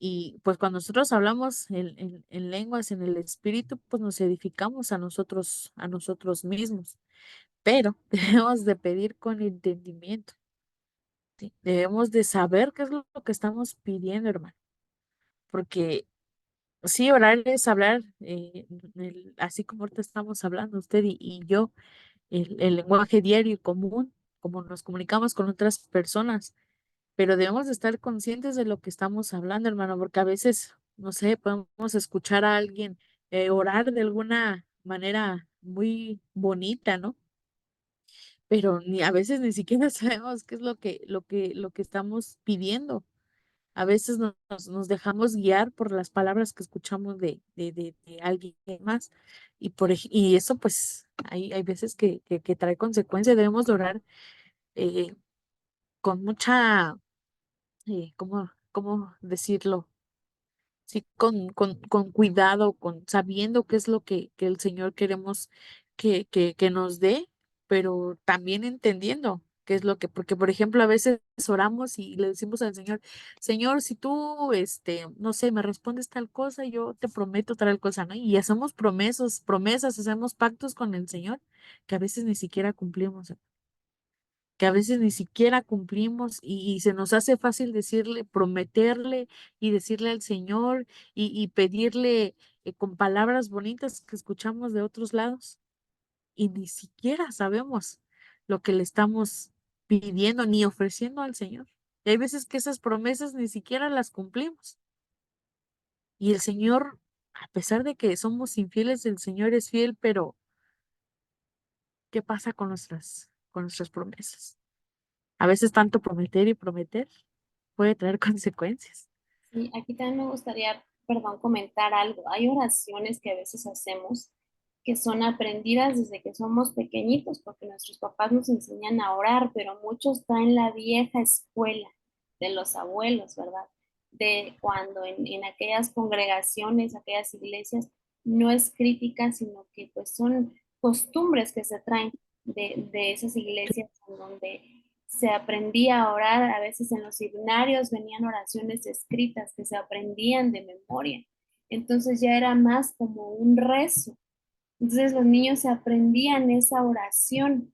Y pues cuando nosotros hablamos en lenguas, en el espíritu, pues nos edificamos a nosotros mismos. Pero debemos de pedir con entendimiento, ¿sí? Debemos de saber qué es lo que estamos pidiendo, hermano. Porque sí, orar es hablar, así como ahorita estamos hablando usted y yo, el lenguaje diario y común, como nos comunicamos con otras personas, pero debemos de estar conscientes de lo que estamos hablando, hermano, porque a veces, no sé, podemos escuchar a alguien orar de alguna manera muy bonita, ¿no? Pero ni a veces ni siquiera sabemos qué es lo que estamos pidiendo. A veces nos dejamos guiar por las palabras que escuchamos de alguien más. Y eso, pues, hay veces que trae consecuencias. Debemos de orar eh, con mucha, ¿cómo decirlo? Sí, con cuidado, sabiendo qué es lo que el Señor queremos que nos dé, pero también entendiendo qué es lo que, porque por ejemplo, a veces oramos y le decimos al Señor, Señor, si tú, no sé, me respondes tal cosa, yo te prometo tal cosa, ¿no? Y hacemos promesas, hacemos pactos con el Señor que a veces ni siquiera cumplimos. que a veces ni siquiera cumplimos y se nos hace fácil decirle, prometerle y decirle al Señor y pedirle con palabras bonitas que escuchamos de otros lados y ni siquiera sabemos lo que le estamos pidiendo ni ofreciendo al Señor. Y hay veces que esas promesas ni siquiera las cumplimos. Y el Señor, a pesar de que somos infieles, el Señor es fiel, pero ¿qué pasa con nuestras promesas? A veces tanto prometer y prometer puede traer consecuencias. Y aquí también me gustaría, perdón, comentar algo. Hay oraciones que a veces hacemos que son aprendidas desde que somos pequeñitos, porque nuestros papás nos enseñan a orar, pero muchos traen la vieja escuela de los abuelos, ¿verdad? De cuando en aquellas congregaciones, aquellas iglesias, no es crítica, sino que pues son costumbres que se traen de esas iglesias en donde se aprendía a orar, a veces en los seminarios venían oraciones escritas que se aprendían de memoria. Entonces ya era más como un rezo. Entonces los niños se aprendían esa oración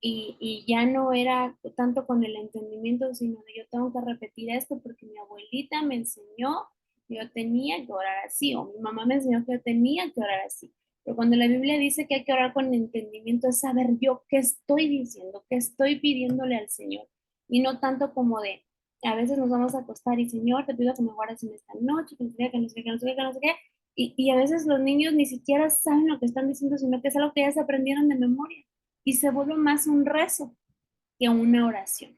y ya no era tanto con el entendimiento, sino de yo tengo que repetir esto porque mi abuelita me enseñó que yo tenía que orar así, o mi mamá me enseñó que yo tenía que orar así. Pero cuando la Biblia dice que hay que orar con entendimiento, es saber yo qué estoy diciendo, qué estoy pidiéndole al Señor. Y no tanto como de, a veces nos vamos a acostar y Señor, te pido que me guardes en esta noche, que no sé qué, que no sé qué, que no sé qué, que no sé qué. Y a veces los niños ni siquiera saben lo que están diciendo, sino que es algo que ya se aprendieron de memoria y se vuelve más un rezo que una oración.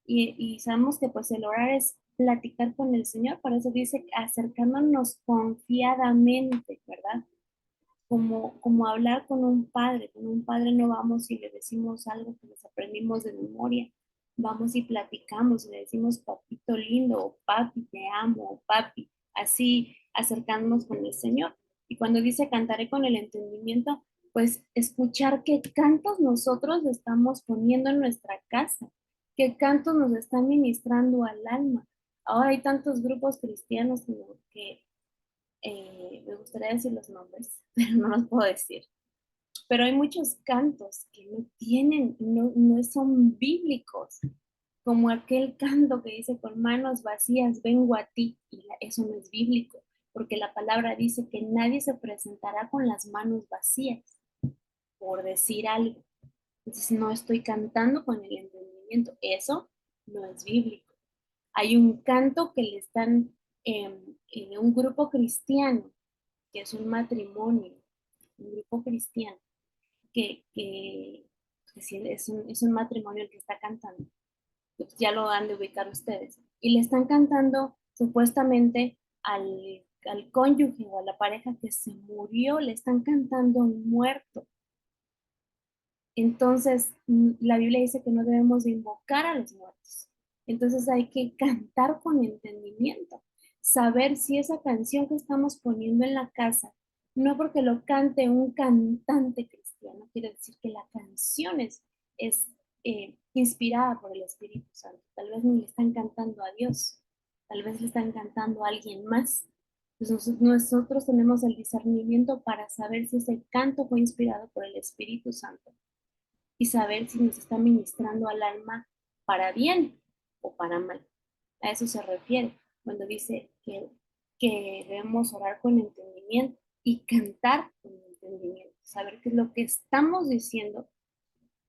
Y sabemos que pues el orar es platicar con el Señor, por eso dice acercándonos confiadamente, ¿verdad? Como hablar con un padre no vamos y le decimos algo que nos aprendimos de memoria, vamos y platicamos y le decimos papito lindo o papi te amo o papi, así acercándonos con el Señor. Y cuando dice cantaré con el entendimiento, pues escuchar qué cantos nosotros estamos poniendo en nuestra casa, qué cantos nos están ministrando al alma. Ahora hay tantos grupos cristianos que me gustaría decir los nombres, pero no los puedo decir. Pero hay muchos cantos que no tienen, no son bíblicos, como aquel canto que dice con manos vacías vengo a ti, y eso no es bíblico, porque la palabra dice que nadie se presentará con las manos vacías, por decir algo. Entonces no estoy cantando con el entendimiento, eso no es bíblico. Hay un canto que le están en un grupo cristiano, que es un matrimonio, un grupo cristiano, que sí, es un matrimonio el que está cantando, pues ya lo han de ubicar ustedes, y le están cantando supuestamente al cónyuge o a la pareja que se murió, le están cantando un muerto. Entonces, la Biblia dice que no debemos de invocar a los muertos. Entonces hay que cantar con entendimiento, saber si esa canción que estamos poniendo en la casa, no porque lo cante un cantante cristiano, quiere decir que la canción es inspirada por el Espíritu Santo. Tal vez no le están cantando a Dios, tal vez le están cantando a alguien más. Entonces, nosotros tenemos el discernimiento para saber si ese canto fue inspirado por el Espíritu Santo y saber si nos está ministrando al alma para bien o para mal. A eso se refiere cuando dice que debemos orar con entendimiento y cantar con entendimiento, saber qué es lo que estamos diciendo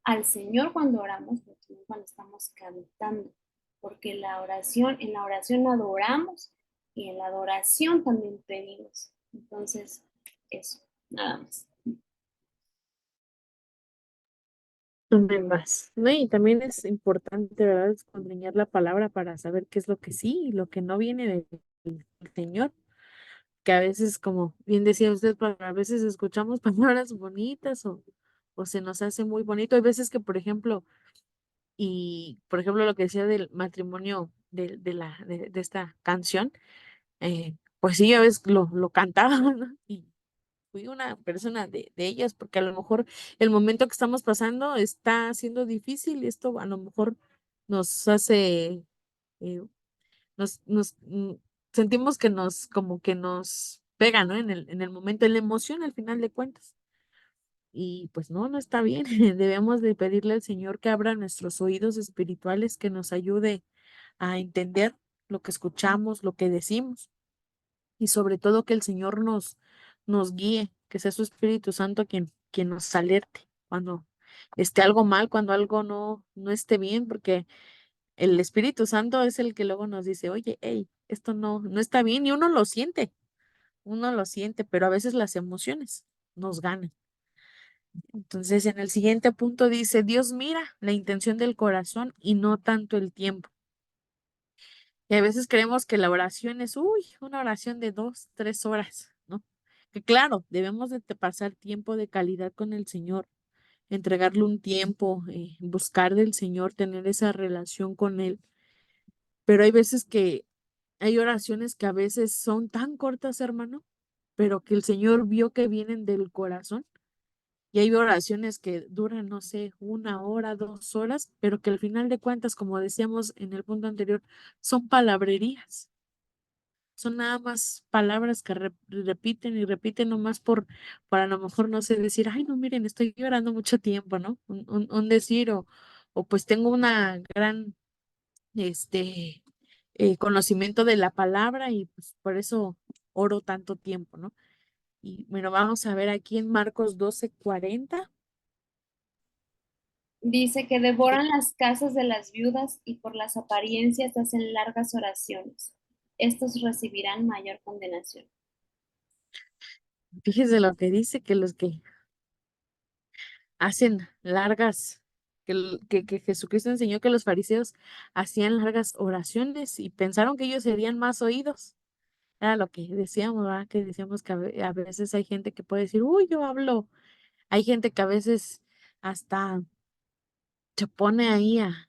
al Señor cuando oramos, pero también cuando estamos cantando, porque en la oración adoramos y en la adoración también pedimos. Entonces, eso, nada más. Donde más, ¿no? Y también es importante, ¿verdad? Escudriñar la palabra para saber qué es lo que sí y lo que no viene del Señor. Que a veces, como bien decía usted, a veces escuchamos palabras bonitas o se nos hace muy bonito. Hay veces que, por ejemplo, y por ejemplo lo que decía del matrimonio de esta canción, pues sí, a veces lo cantaba, ¿no? Y fui una persona de ellas, porque a lo mejor el momento que estamos pasando está siendo difícil y esto a lo mejor nos hace, eh, sentimos que como que nos pega, ¿no? En el momento, en la emoción al final de cuentas. Y pues no, no está bien. Debemos de pedirle al Señor que abra nuestros oídos espirituales, que nos ayude a entender lo que escuchamos, lo que decimos, y sobre todo que el Señor nos guíe, que sea su Espíritu Santo quien nos alerte cuando esté algo mal, cuando algo no esté bien, porque el Espíritu Santo es el que luego nos dice, oye, hey, esto no está bien, y uno lo siente, pero a veces las emociones nos ganan. Entonces, en el siguiente punto dice, Dios mira la intención del corazón y no tanto el tiempo. Y a veces creemos que la oración es, uy, una oración de 2, 3 horas, ¿no? Que claro, debemos de pasar tiempo de calidad con el Señor, entregarle un tiempo, buscar del Señor, tener esa relación con Él. Pero hay veces que hay oraciones que a veces son tan cortas, hermano, pero que el Señor vio que vienen del corazón. Y hay oraciones que duran, no sé, 1 hora, 2 horas, pero que al final de cuentas, como decíamos en el punto anterior, son palabrerías. Son nada más palabras que repiten y repiten nomás por a lo mejor, no sé, decir, ay, no, miren, estoy llorando mucho tiempo, ¿no? Un decir, o pues tengo una gran, este, conocimiento de la palabra y pues por eso oro tanto tiempo, ¿no? Y bueno, vamos a ver aquí en Marcos 12:40. Dice que devoran las casas de las viudas y por las apariencias hacen largas oraciones. Estos recibirán mayor condenación. Fíjese lo que dice, que los que hacen largas, que Jesucristo enseñó que los fariseos hacían largas oraciones y pensaron que ellos serían más oídos. Era lo que decíamos, ¿verdad? Que decíamos que a veces hay gente que puede decir, uy, yo hablo. Hay gente que a veces hasta se pone ahí a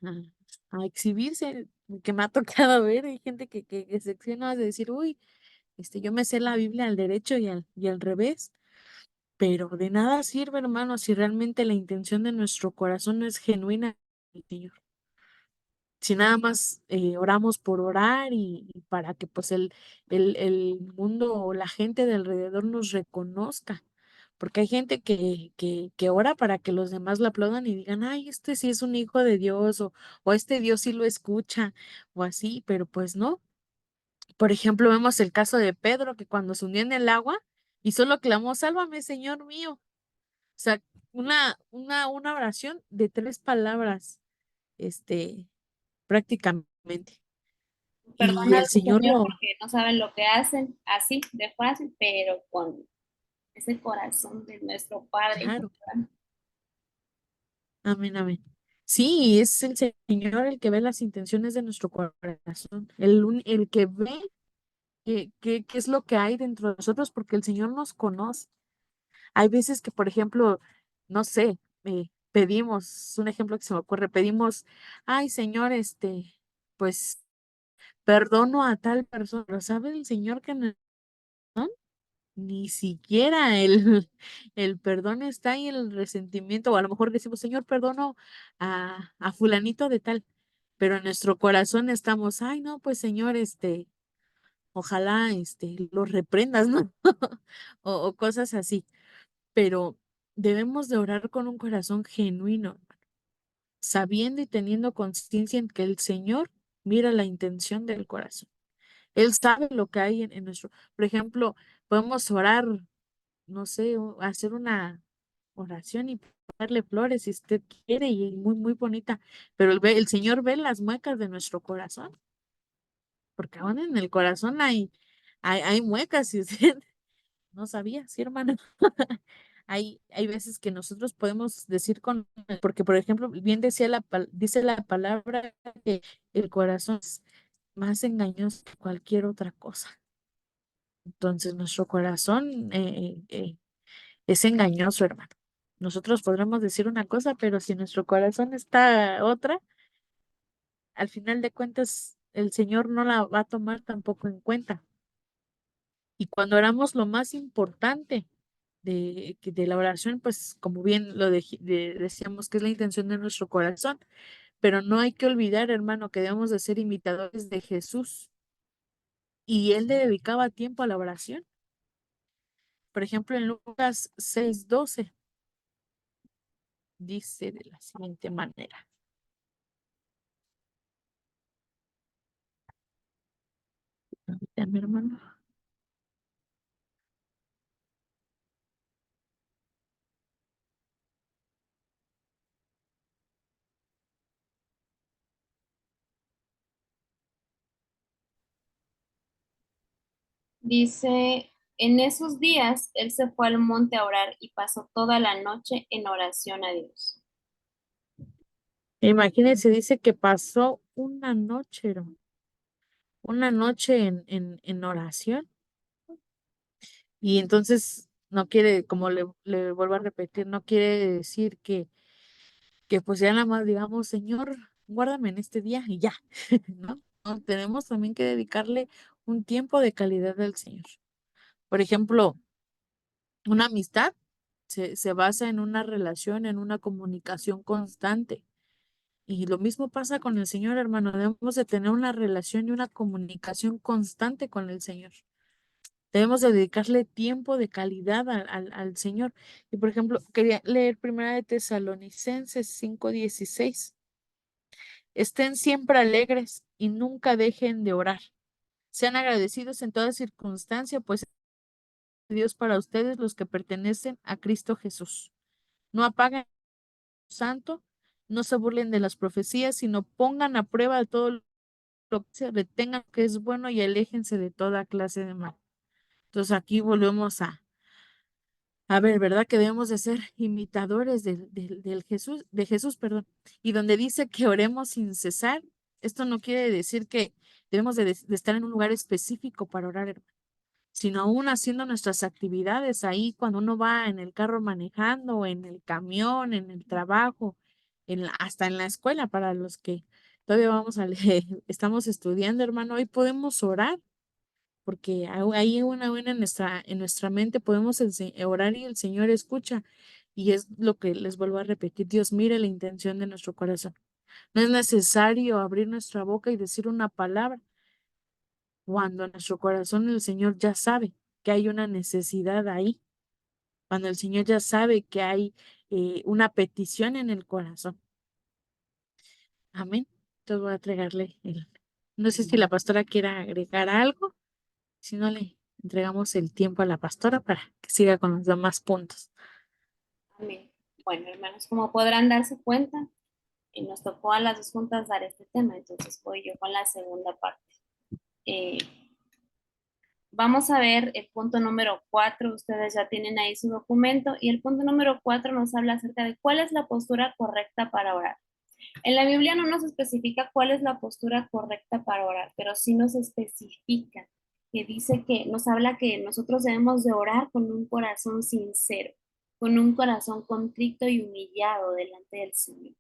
exhibirse, que me ha tocado ver. Hay gente que se extiende a decir, uy, yo me sé la Biblia al derecho y al revés. Pero de nada sirve, hermano, si realmente la intención de nuestro corazón no es genuina, Señor. Si nada más oramos por orar y para que pues el mundo o la gente de alrededor nos reconozca. Porque hay gente que ora para que los demás la aplaudan y digan, ay, este sí es un hijo de Dios, o este Dios sí lo escucha, o así, pero pues no. Por ejemplo, vemos el caso de Pedro, que cuando se hundió en el agua y solo clamó, sálvame, Señor mío. O sea, una oración de 3 palabras, este, prácticamente. Y el Perdónalo, Señor Señor, lo, porque no saben lo que hacen, así de fácil, pero con ese corazón de nuestro Padre. claro, amén, amén. Sí, es el Señor el que ve las intenciones de nuestro corazón, el que ve qué es lo que hay dentro de nosotros, porque el Señor nos conoce. Hay veces que, por ejemplo, no sé, pedimos, un ejemplo que se me ocurre, pedimos, ay, Señor, pues perdono a tal persona, pero sabe el Señor que no, ni siquiera el perdón está ahí, el resentimiento, o a lo mejor decimos, Señor, perdono a fulanito de tal, pero en nuestro corazón estamos, ay, no, pues Señor, ojalá, los reprendas, ¿no? O cosas así, pero debemos de orar con un corazón genuino, sabiendo y teniendo conciencia en que el Señor mira la intención del corazón. Él sabe lo que hay en nuestro, por ejemplo, podemos orar, no sé, hacer una oración y darle flores si usted quiere y muy, muy bonita, pero el Señor ve las muecas de nuestro corazón, porque aún en el corazón hay muecas, si usted no sabía, sí, hermano. Hay veces que nosotros podemos decir porque por ejemplo, bien dice la palabra que el corazón es más engañoso que cualquier otra cosa. Entonces, nuestro corazón es engañoso, hermano. Nosotros podremos decir una cosa, pero si nuestro corazón está otra, al final de cuentas, el Señor no la va a tomar tampoco en cuenta. Y cuando oramos lo más importante de la oración, pues como bien decíamos que es la intención de nuestro corazón, pero no hay que olvidar, hermano, que debemos de ser imitadores de Jesús y él le dedicaba tiempo a la oración. Por ejemplo, en Lucas 6:12. dice de la siguiente manera. Ya, mi hermano. Dice, en esos días él se fue al monte a orar y pasó toda la noche en oración a Dios. Imagínense, dice que pasó una noche en oración. Y entonces no quiere, como le vuelvo a repetir, no quiere decir que pues ya nada más digamos, Señor, guárdame en este día y ya, ¿no? No, tenemos también que dedicarle un tiempo de calidad al Señor. Por ejemplo, una amistad se basa en una relación, en una comunicación constante. Y lo mismo pasa con el Señor, hermano. Debemos de tener una relación y una comunicación constante con el Señor. Debemos de dedicarle tiempo de calidad al Señor. Y por ejemplo, quería leer Primera de Tesalonicenses 5:16. Estén siempre alegres y nunca dejen de orar. Sean agradecidos en toda circunstancia, pues Dios para ustedes los que pertenecen a Cristo Jesús. No apaguen el santo, no se burlen de las profecías, sino pongan a prueba todo lo que se retengan que es bueno y aléjense de toda clase de mal. Entonces aquí volvemos a ver, ¿verdad? Que debemos de ser imitadores del Jesús, de Jesús, perdón. Y donde dice que oremos sin cesar, esto no quiere decir que debemos de estar en un lugar específico para orar, hermano, sino aún haciendo nuestras actividades ahí cuando uno va en el carro manejando, en el camión, en el trabajo, hasta en la escuela para los que todavía vamos a leer, estamos estudiando, hermano, hoy podemos orar porque hay una buena en nuestra mente, podemos orar y el Señor escucha. Y es lo que les vuelvo a repetir, Dios mire la intención de nuestro corazón. No es necesario abrir nuestra boca y decir una palabra cuando en nuestro corazón el Señor ya sabe que hay una necesidad ahí, cuando el Señor ya sabe que hay una petición en el corazón. Amén. Entonces voy a entregarle el. No sé si la pastora quiera agregar algo. Si no, le entregamos el tiempo a la pastora para que siga con los demás puntos. Amén. Bueno, hermanos, como podrán darse cuenta, nos tocó a las dos juntas dar este tema, entonces voy yo con la segunda parte. Eh, Vamos a ver el punto número 4. Ustedes ya tienen ahí su documento y el punto número 4 nos habla acerca de cuál es la postura correcta para orar. En la Biblia no nos especifica cuál es la postura correcta para orar, pero sí nos especifica que dice que nos habla que nosotros debemos de orar con un corazón sincero, con un corazón contrito y humillado delante del Señor.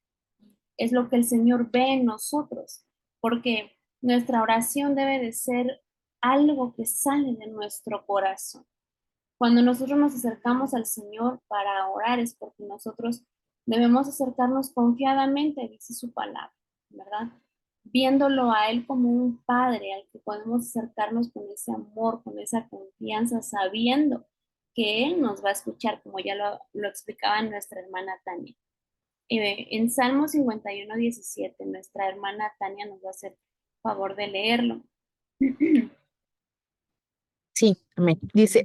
Es lo que el Señor ve en nosotros, porque nuestra oración debe de ser algo que sale de nuestro corazón. Cuando nosotros nos acercamos al Señor para orar es porque nosotros debemos acercarnos confiadamente, dice su palabra, ¿verdad? Viéndolo a Él como un padre al que podemos acercarnos con ese amor, con esa confianza, sabiendo que Él nos va a escuchar, como ya lo explicaba nuestra hermana Tania. En Salmo 51:17, nuestra hermana Tania nos va a hacer favor de leerlo. Sí, amén. Dice,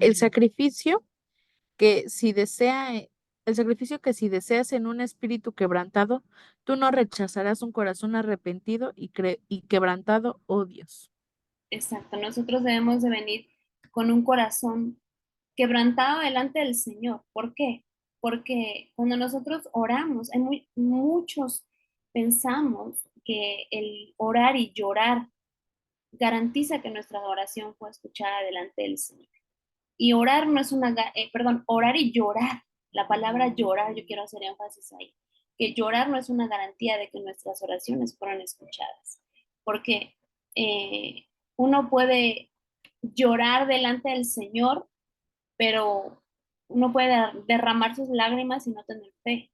que si desea, el sacrificio que si deseas en un espíritu quebrantado, tú no rechazarás un corazón arrepentido y quebrantado, oh Dios. Exacto, nosotros debemos de venir con un corazón quebrantado delante del Señor. ¿Por qué? Porque cuando nosotros oramos, muchos pensamos que el orar y llorar garantiza que nuestra oración fue escuchada delante del Señor. Y orar no es perdón, orar y llorar, la palabra llorar, yo quiero hacer énfasis ahí, que llorar no es una garantía de que nuestras oraciones fueron escuchadas, porque uno puede llorar delante del Señor, pero uno puede derramar sus lágrimas y no tener fe.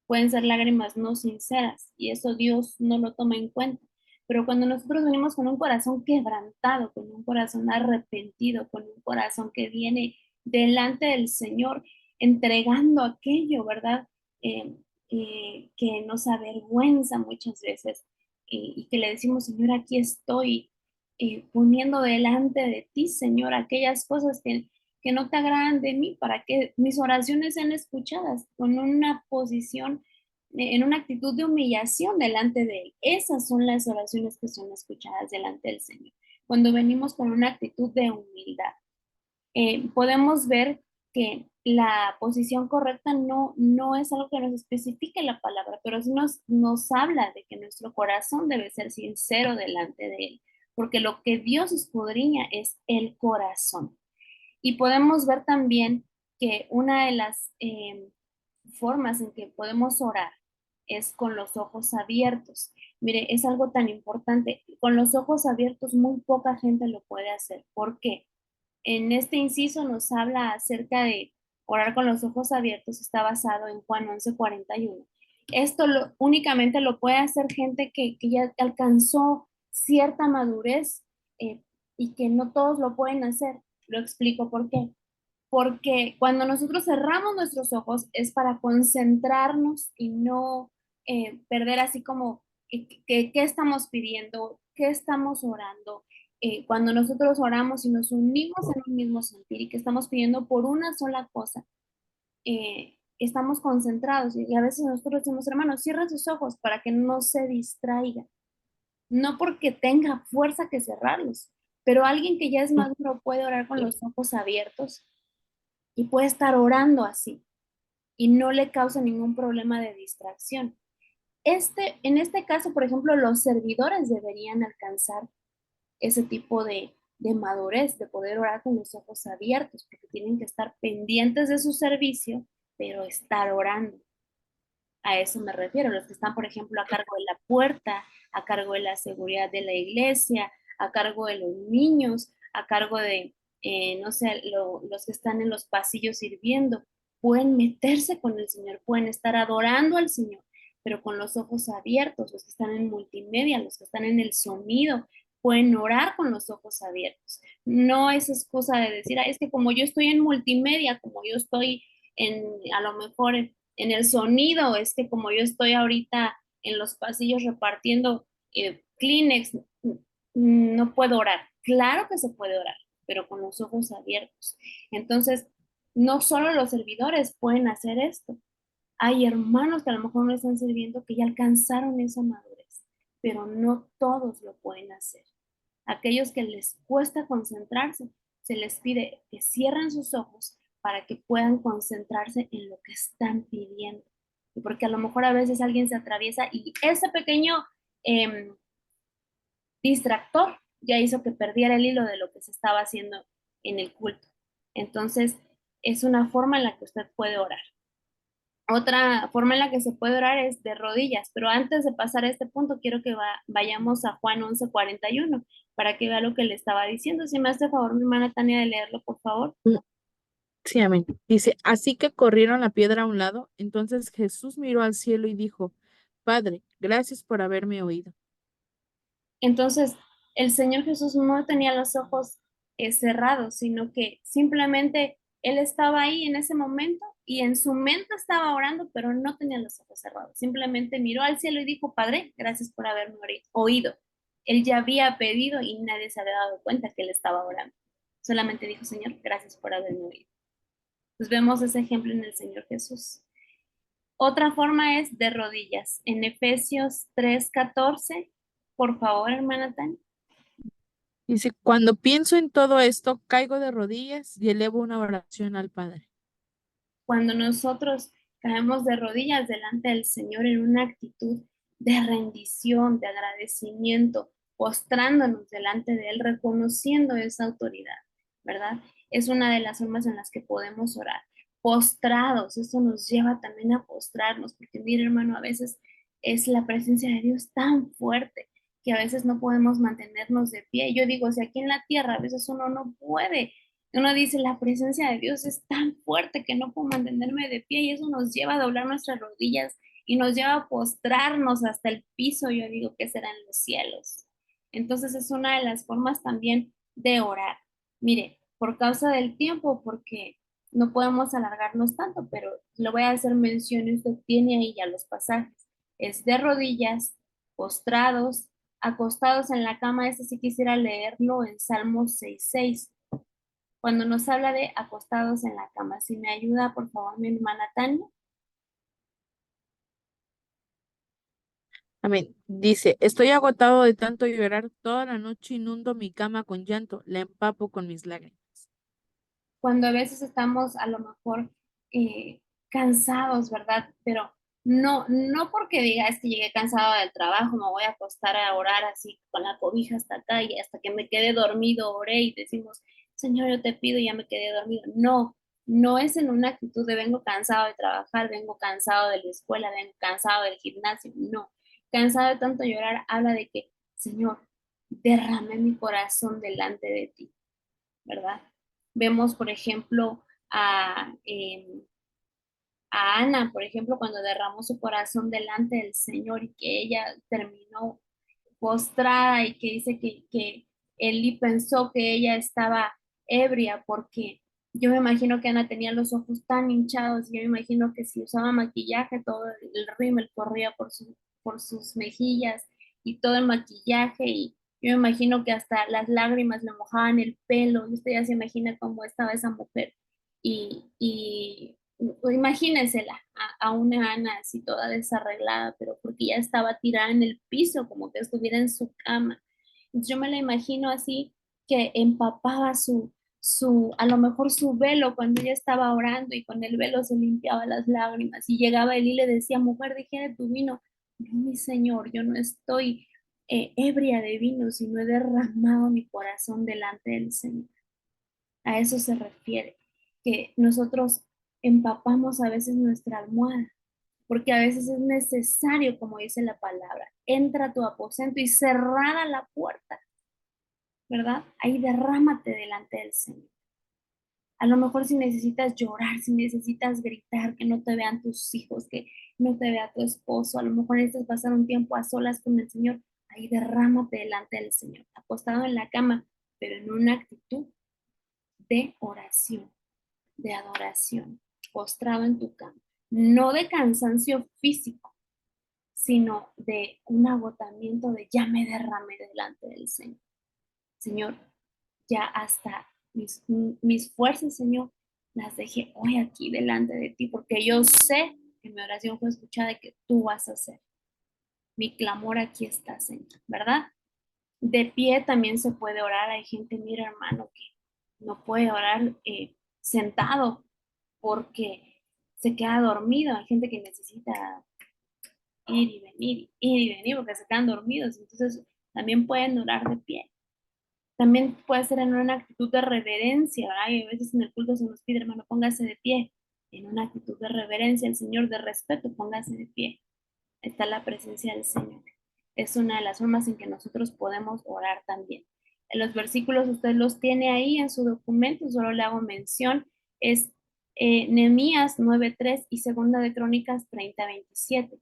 Pueden ser lágrimas no sinceras y eso Dios no lo toma en cuenta. Pero cuando nosotros venimos con un corazón quebrantado, con un corazón arrepentido, con un corazón que viene delante del Señor, entregando aquello, ¿verdad? eh, que nos avergüenza muchas veces y que le decimos, Señor, aquí estoy poniendo delante de ti, Señor, aquellas cosas que no te agradan de mí, para que mis oraciones sean escuchadas con una posición, en una actitud de humillación delante de Él. Esas son las oraciones que son escuchadas delante del Señor, cuando venimos con una actitud de humildad. Podemos ver que la posición correcta no es algo que nos especifique la palabra, pero sí nos habla de que nuestro corazón debe ser sincero delante de Él, porque lo que Dios escudriña es el corazón. Y podemos ver también que una de las formas en que podemos orar es con los ojos abiertos. Mire, es algo tan importante. Con los ojos abiertos muy poca gente lo puede hacer. ¿Por qué? En este inciso nos habla acerca de orar con los ojos abiertos, está basado en Juan 11:41. Esto únicamente lo puede hacer gente que ya alcanzó cierta madurez y que no todos lo pueden hacer. Lo explico por qué. Porque cuando nosotros cerramos nuestros ojos es para concentrarnos y no perder así como qué estamos pidiendo, qué estamos orando. Cuando nosotros oramos y nos unimos en un mismo sentir y que estamos pidiendo por una sola cosa, estamos concentrados y a veces nosotros decimos, hermanos, cierren sus ojos para que no se distraiga, no porque tenga fuerza que cerrarlos, pero alguien que ya es maduro puede orar con los ojos abiertos y puede estar orando así y no le causa ningún problema de distracción. En este caso, por ejemplo, los servidores deberían alcanzar ese tipo de madurez, de poder orar con los ojos abiertos, porque tienen que estar pendientes de su servicio, pero estar orando. A eso me refiero, los que están, por ejemplo, a cargo de la puerta, a cargo de la seguridad de la iglesia, a cargo de los niños, a cargo de, no sé, los que están en los pasillos sirviendo, pueden meterse con el Señor, pueden estar adorando al Señor, pero con los ojos abiertos, los que están en multimedia, los que están en el sonido, pueden orar con los ojos abiertos. No es excusa de decir, "Ah, es que como yo estoy en multimedia, como yo estoy a lo mejor en el sonido, es que como yo estoy ahorita en los pasillos repartiendo Kleenex, no puedo orar. Claro que se puede orar, pero con los ojos abiertos. Entonces, no solo los servidores pueden hacer esto. Hay hermanos que a lo mejor no están sirviendo que ya alcanzaron esa madurez, pero no todos lo pueden hacer. Aquellos que les cuesta concentrarse, se les pide que cierren sus ojos para que puedan concentrarse en lo que están pidiendo. Y porque a lo mejor a veces alguien se atraviesa y ese pequeño eh, distractor ya hizo que perdiera el hilo de lo que se estaba haciendo en el culto. Entonces, es una forma en la que usted puede orar. Otra forma en la que se puede orar es de rodillas, pero antes de pasar a este punto, quiero que vayamos a Juan 11:41 para que vea lo que le estaba diciendo. Si me hace favor, mi hermana Tania, de leerlo, por favor. Mm, Sí, amén. Dice, así que corrieron la piedra a un lado. Entonces Jesús miró al cielo y dijo, Padre, gracias por haberme oído. Entonces, el Señor Jesús no tenía los ojos cerrados, sino que simplemente Él estaba ahí en ese momento y en su mente estaba orando, pero no tenía los ojos cerrados. Simplemente miró al cielo y dijo, Padre, gracias por haberme oído. Él ya había pedido y nadie se había dado cuenta que Él estaba orando. Solamente dijo, Señor, gracias por haberme oído. Pues vemos ese ejemplo en el Señor Jesús. Otra forma es de rodillas. En Efesios 3:14, por favor, hermana Tania. Dice, cuando pienso en todo esto, caigo de rodillas y elevo una oración al Padre. Cuando nosotros caemos de rodillas delante del Señor en una actitud de rendición, de agradecimiento, postrándonos delante de Él, reconociendo esa autoridad, ¿verdad? Es una de las formas en las que podemos orar. Postrados, eso nos lleva también a postrarnos, porque mire, hermano, a veces es la presencia de Dios tan fuerte que a veces no podemos mantenernos de pie. Yo digo, si aquí en la tierra a veces uno no puede, uno dice, la presencia de Dios es tan fuerte que no puedo mantenerme de pie y eso nos lleva a doblar nuestras rodillas y nos lleva a postrarnos hasta el piso. Yo digo que serán los cielos. Entonces es una de las formas también de orar. Mire, por causa del tiempo, porque No podemos alargarnos tanto, pero le voy a hacer mención y usted tiene ahí ya los pasajes. Es de rodillas, postrados, acostados en la cama. Ese sí quisiera leerlo en Salmos 6:6. Cuando nos habla de acostados en la cama. Si me ayuda, por favor, mi hermana Tania. Amén. Dice, estoy agotado de tanto llorar, toda la noche inundo mi cama con llanto, la empapo con mis lágrimas. Cuando a veces estamos a lo mejor cansados, ¿verdad? Pero no porque diga es que llegué cansado del trabajo, me voy a acostar a orar así con la cobija hasta acá y hasta que me quede dormido, oré y decimos, Señor, yo te pido y ya me quedé dormido. No, no es en una actitud de vengo cansado de trabajar, vengo cansado de la escuela, vengo cansado del gimnasio. No, cansado de tanto llorar, habla de que, Señor, derramé mi corazón delante de ti, ¿verdad? Vemos, por ejemplo, a Ana, por ejemplo, cuando derramó su corazón delante del Señor y que ella terminó postrada y que dice que Eli pensó que ella estaba ebria porque yo me imagino que Ana tenía los ojos tan hinchados y yo me imagino que si usaba maquillaje, todo el rímel corría por sus mejillas y todo el maquillaje y yo me imagino que hasta las lágrimas le mojaban el pelo y usted ya se imagina cómo estaba esa mujer y imagínensela a una Ana así toda desarreglada, pero porque ya estaba tirada en el piso, como que estuviera en su cama. Entonces, yo me la imagino así, que empapaba a lo mejor su velo cuando ella estaba orando y con el velo se limpiaba las lágrimas. Y llegaba él y le decía, mujer, digiere tu vino. No, mi señor, yo no estoy ebria de vino, sino he derramado mi corazón delante del Señor. A eso se refiere, que nosotros empapamos a veces nuestra almohada, porque a veces es necesario, como dice la palabra, entra a tu aposento y cerrada la puerta, ¿verdad? Ahí derrámate delante del Señor. A lo mejor si necesitas llorar, si necesitas gritar, que no te vean tus hijos, que no te vea tu esposo, a lo mejor necesitas pasar un tiempo a solas con el Señor, ahí derrámate delante del Señor, acostado en la cama, pero en una actitud de oración, de adoración, postrado en tu cama, no de cansancio físico, sino de un agotamiento de ya me derramé delante del Señor. Señor, ya hasta mis fuerzas, Señor, las dejé hoy aquí delante de ti, porque yo sé que mi oración fue escuchada y que tú vas a hacer. Mi clamor aquí está, Señor, ¿verdad? De pie también se puede orar. Hay gente, mira, hermano, que no puede orar sentado porque se queda dormido. Hay gente que necesita ir y venir porque se quedan dormidos. Entonces, también pueden orar de pie. También puede ser en una actitud de reverencia, ¿verdad? Y a veces en el culto se nos pide, hermano, póngase de pie. En una actitud de reverencia al Señor, de respeto, póngase de pie. Está la presencia del Señor. Es una de las formas en que nosotros podemos orar también. En los versículos usted los tiene ahí en su documento, solo le hago mención. Es Nehemías 9:3 y Segunda de Crónicas 30:27.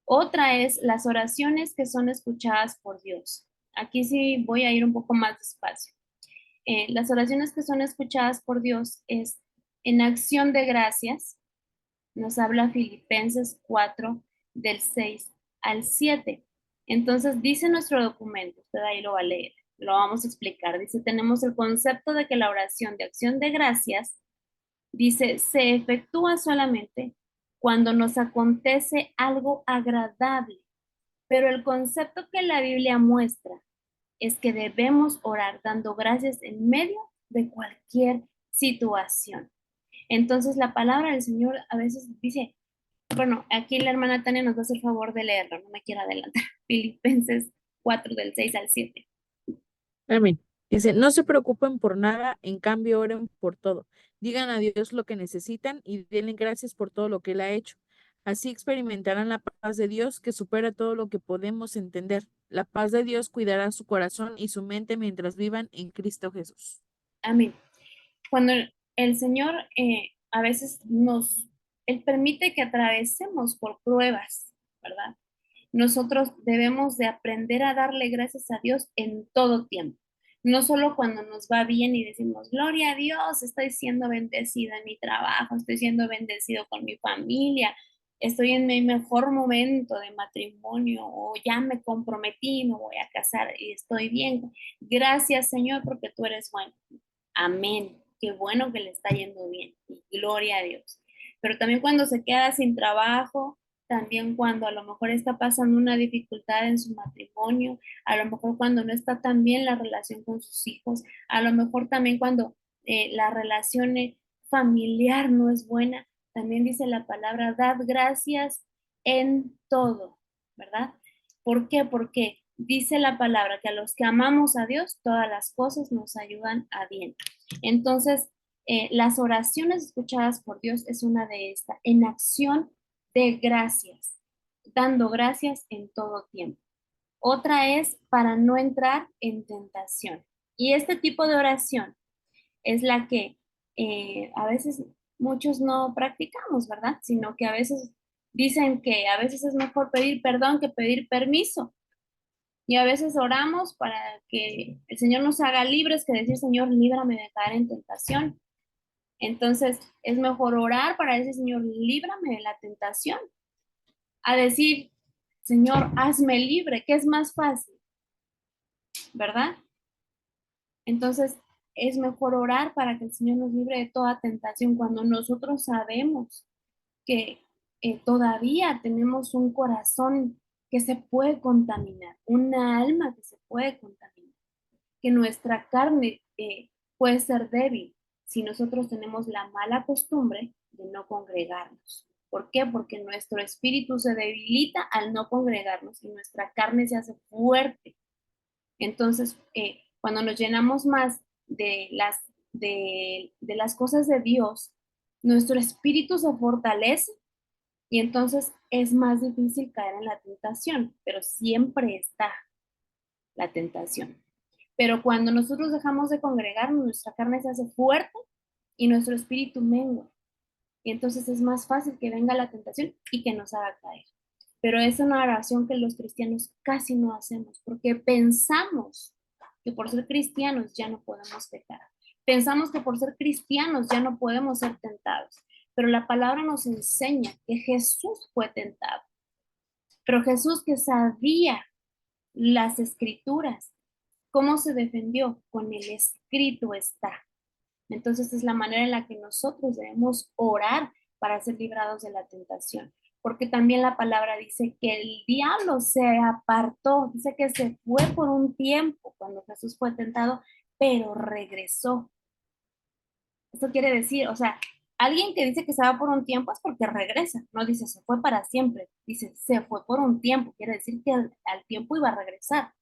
Otra es las oraciones que son escuchadas por Dios. Aquí sí voy a ir un poco más despacio. Las oraciones que son escuchadas por Dios es en acción de gracias. Nos habla Filipenses 4 del 6 al 7. Entonces dice nuestro documento, usted ahí lo va a leer, lo vamos a explicar. Dice, tenemos el concepto de que la oración de acción de gracias, dice, se efectúa solamente cuando nos acontece algo agradable, pero el concepto que la Biblia muestra es que debemos orar dando gracias en medio de cualquier situación. Entonces la palabra del Señor a veces dice, bueno, aquí la hermana Tania nos va a hacer favor de leerlo, no me quiero adelantar. Filipenses 4 del 6 al 7. Amén. Dice, no se preocupen por nada, en cambio oren por todo. Digan a Dios lo que necesitan y denle gracias por todo lo que Él ha hecho. Así experimentarán la paz de Dios que supera todo lo que podemos entender. La paz de Dios cuidará su corazón y su mente mientras vivan en Cristo Jesús. Amén. Cuando el Señor a veces Él permite que atravesemos por pruebas, ¿verdad? Nosotros debemos de aprender a darle gracias a Dios en todo tiempo. No solo cuando nos va bien y decimos, gloria a Dios, estoy siendo bendecida en mi trabajo, estoy siendo bendecido con mi familia, estoy en mi mejor momento de matrimonio o ya me comprometí, me voy a casar y estoy bien. Gracias, Señor, porque tú eres bueno. Amén. Qué bueno que le está yendo bien. Y gloria a Dios. Pero también cuando se queda sin trabajo, también cuando a lo mejor está pasando una dificultad en su matrimonio, a lo mejor cuando no está tan bien la relación con sus hijos, a lo mejor también cuando la relación familiar no es buena, también dice la palabra, dad gracias en todo, ¿verdad? ¿Por qué? Porque dice la palabra que a los que amamos a Dios, todas las cosas nos ayudan a bien. Entonces, las oraciones escuchadas por Dios es una de estas, en acción de gracias, dando gracias en todo tiempo. Otra es para no entrar en tentación. Y este tipo de oración es la que a veces muchos no practicamos, ¿verdad? Sino que a veces dicen que a veces es mejor pedir perdón que pedir permiso. Y a veces oramos para que el Señor nos haga libres que decir, Señor, líbrame de caer en tentación. Entonces, es mejor orar para decir, Señor, líbrame de la tentación, a decir, Señor, hazme libre, que es más fácil, ¿verdad? Entonces, es mejor orar para que el Señor nos libre de toda tentación cuando nosotros sabemos que todavía tenemos un corazón que se puede contaminar, una alma que se puede contaminar, que nuestra carne puede ser débil si nosotros tenemos la mala costumbre de no congregarnos. ¿Por qué? Porque nuestro espíritu se debilita al no congregarnos y nuestra carne se hace fuerte. Entonces, cuando nos llenamos más de las cosas de Dios, nuestro espíritu se fortalece y entonces es más difícil caer en la tentación, pero siempre está la tentación. Pero cuando nosotros dejamos de congregarnos, nuestra carne se hace fuerte y nuestro espíritu mengua. Y entonces es más fácil que venga la tentación y que nos haga caer. Pero es una oración que los cristianos casi no hacemos porque pensamos que por ser cristianos ya no podemos pecar. Pensamos que por ser cristianos ya no podemos ser tentados. Pero la palabra nos enseña que Jesús fue tentado. Pero Jesús que sabía las escrituras, ¿cómo se defendió? Con el escrito está. Entonces es la manera en la que nosotros debemos orar para ser librados de la tentación. Porque también la palabra dice que el diablo se apartó, dice que se fue por un tiempo cuando Jesús fue tentado, pero regresó. Esto quiere decir, o sea, alguien que dice que se va por un tiempo es porque regresa, no dice se fue para siempre, dice se fue por un tiempo, quiere decir que al tiempo iba a regresar.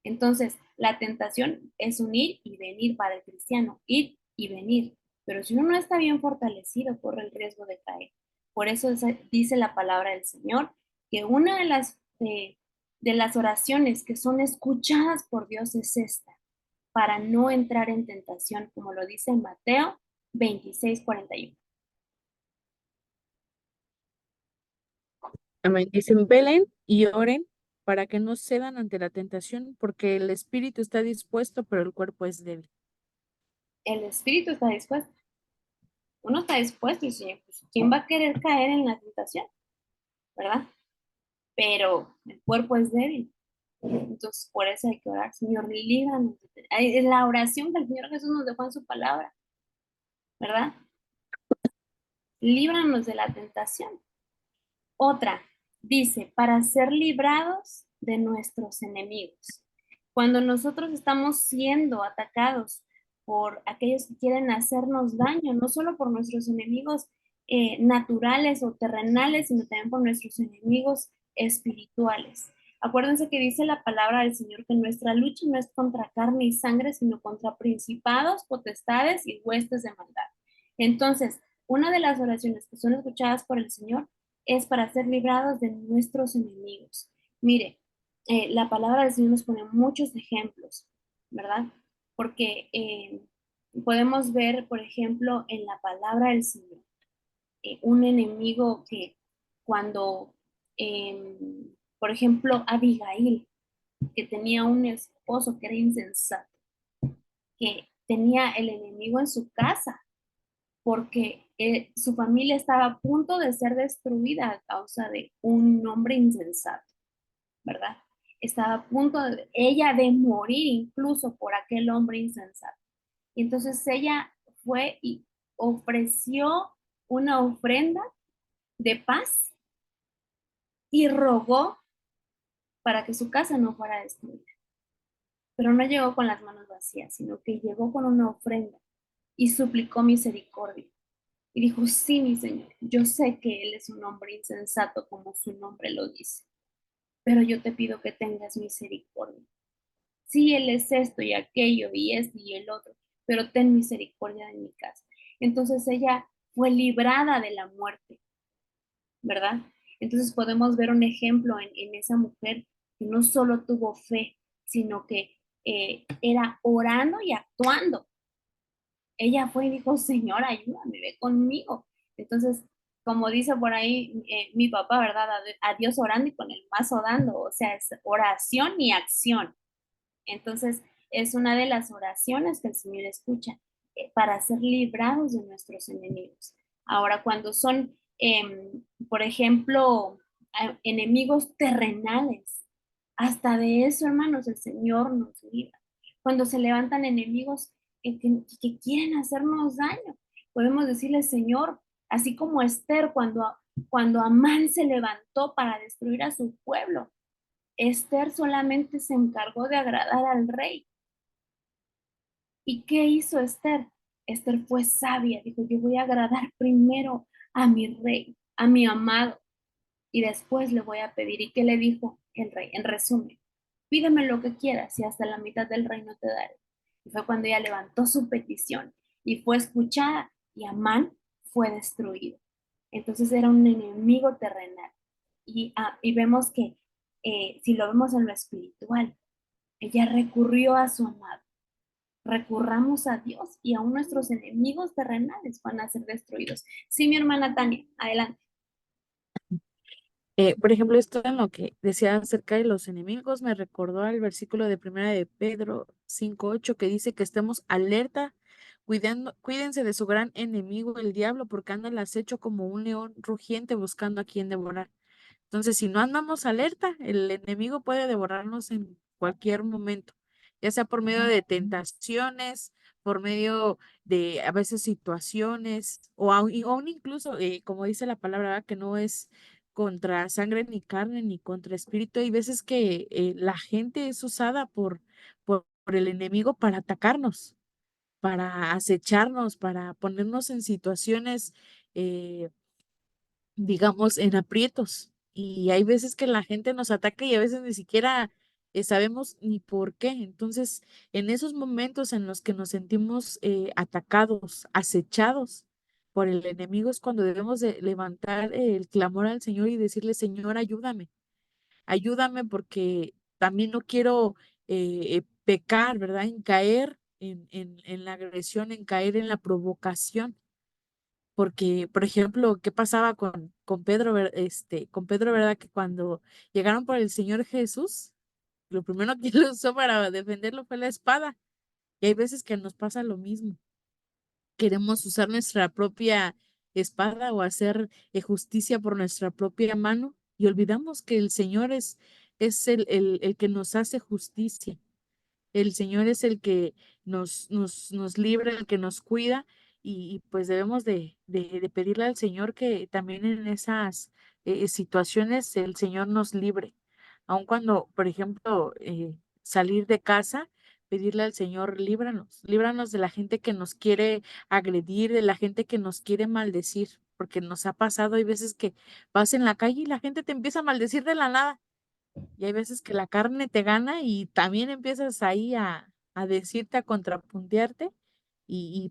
Entonces, la tentación es un ir y venir para el cristiano, ir y venir. Pero si uno no está bien fortalecido, corre el riesgo de caer. Por eso dice la palabra del Señor que una de las oraciones que son escuchadas por Dios es esta, para no entrar en tentación, como lo dice en Mateo 26:41. Amén. Dicen, velen y oren para que no cedan ante la tentación, porque el espíritu está dispuesto, pero el cuerpo es débil. El espíritu está dispuesto, uno está dispuesto y Señor, pues, ¿quién va a querer caer en la tentación? ¿Verdad? Pero el cuerpo es débil. Entonces, por eso hay que orar, Señor, líbranos. Es la oración que el Señor Jesús nos dejó en su palabra, ¿verdad? Líbranos de la tentación. Otra, dice, para ser librados de nuestros enemigos. Cuando nosotros estamos siendo atacados por aquellos que quieren hacernos daño, no solo por nuestros enemigos naturales o terrenales, sino también por nuestros enemigos espirituales. Acuérdense que dice la palabra del Señor que nuestra lucha no es contra carne y sangre, sino contra principados, potestades y huestes de maldad. Entonces, una de las oraciones que son escuchadas por el Señor es para ser librados de nuestros enemigos. Mire, la palabra del Señor nos pone muchos ejemplos, ¿verdad? Porque podemos ver, por ejemplo, en la palabra del Señor, un enemigo que cuando, por ejemplo, Abigail, que tenía un esposo que era insensato, que tenía el enemigo en su casa, porque su familia estaba a punto de ser destruida a causa de un hombre insensato, ¿verdad? Estaba a punto de, ella de morir incluso por aquel hombre insensato. Y entonces ella fue y ofreció una ofrenda de paz y rogó para que su casa no fuera destruida. Pero no llegó con las manos vacías, sino que llegó con una ofrenda y suplicó misericordia. Y dijo, sí, mi Señor, yo sé que Él es un hombre insensato como su nombre lo dice, pero yo te pido que tengas misericordia. Sí, Él es esto y aquello y esto y el otro, pero ten misericordia de mi casa. Entonces ella fue librada de la muerte, ¿verdad? Entonces podemos ver un ejemplo en esa mujer que no solo tuvo fe, sino que era orando y actuando. Ella fue y dijo, Señor, ayúdame, ve conmigo. Entonces, como dice por ahí mi papá, ¿verdad? A Dios orando y con el mazo dando, o sea, es oración y acción. Entonces, es una de las oraciones que el Señor escucha para ser librados de nuestros enemigos. Ahora, cuando son, por ejemplo, enemigos terrenales, hasta de eso, hermanos, el Señor nos libra. Cuando se levantan enemigos que quieren hacernos daño, podemos decirle, Señor, así como Esther, cuando Amán se levantó para destruir a su pueblo, Esther solamente se encargó de agradar al rey. ¿Y qué hizo Esther? Esther fue sabia, dijo, yo voy a agradar primero a mi rey, a mi amado, y después le voy a pedir. ¿Y qué le dijo el rey? En resumen, pídeme lo que quieras y hasta la mitad del reino te daré. Y fue cuando ella levantó su petición y fue escuchada y Amán fue destruido. Entonces era un enemigo terrenal. Y vemos que si lo vemos en lo espiritual, ella recurrió a su amado. Recurramos a Dios y aún nuestros enemigos terrenales van a ser destruidos. Sí, mi hermana Tania, adelante. Por ejemplo, esto en lo que decía acerca de los enemigos me recordó al versículo de Primera de Pedro 5:8 que dice que estemos alerta, cuídense de su gran enemigo, el diablo, porque anda al acecho como un león rugiente buscando a quien devorar. Entonces, si no andamos alerta, el enemigo puede devorarnos en cualquier momento, ya sea por medio de tentaciones, por medio de a veces situaciones, o aún incluso, como dice la palabra, ¿verdad? Que no es contra sangre ni carne ni contra espíritu. Hay veces que la gente es usada por el enemigo para atacarnos, para acecharnos, para ponernos en situaciones. eh, digamos, en aprietos. Y hay veces que la gente nos ataca y a veces ni siquiera sabemos ni por qué. Entonces, en esos momentos en los que nos sentimos atacados, acechados por el enemigo, es cuando debemos de levantar el clamor al Señor y decirle, Señor, ayúdame, ayúdame porque también no quiero pecar, ¿verdad? En caer en la agresión, en caer en la provocación. Porque, por ejemplo, ¿qué pasaba con Pedro, con Pedro, verdad? Que cuando llegaron por el Señor Jesús, lo primero que él usó para defenderlo fue la espada. Y hay veces que nos pasa lo mismo. Queremos usar nuestra propia espada o hacer justicia por nuestra propia mano y olvidamos que el Señor es el que nos hace justicia. El Señor es el que nos libra, el que nos cuida y, pues debemos de pedirle al Señor que también en esas situaciones el Señor nos libre. Aun cuando, por ejemplo, salir de casa, pedirle al Señor, líbranos, líbranos de la gente que nos quiere agredir, de la gente que nos quiere maldecir, porque nos ha pasado, hay veces que vas en la calle y la gente te empieza a maldecir de la nada y hay veces que la carne te gana y también empiezas ahí a decirte, a contrapuntearte,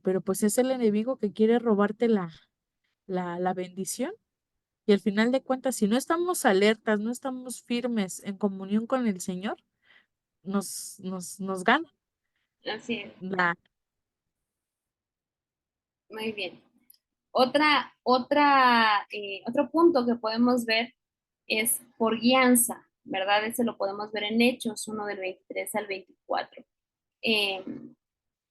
pero pues es el enemigo que quiere robarte la bendición. Y al final de cuentas, si no estamos alertas, no estamos firmes en comunión con el Señor, nos gana. Así es, La, muy bien. Otro punto que podemos ver es por guianza, ¿verdad? Ese lo podemos ver en Hechos 1 del 23 al 24.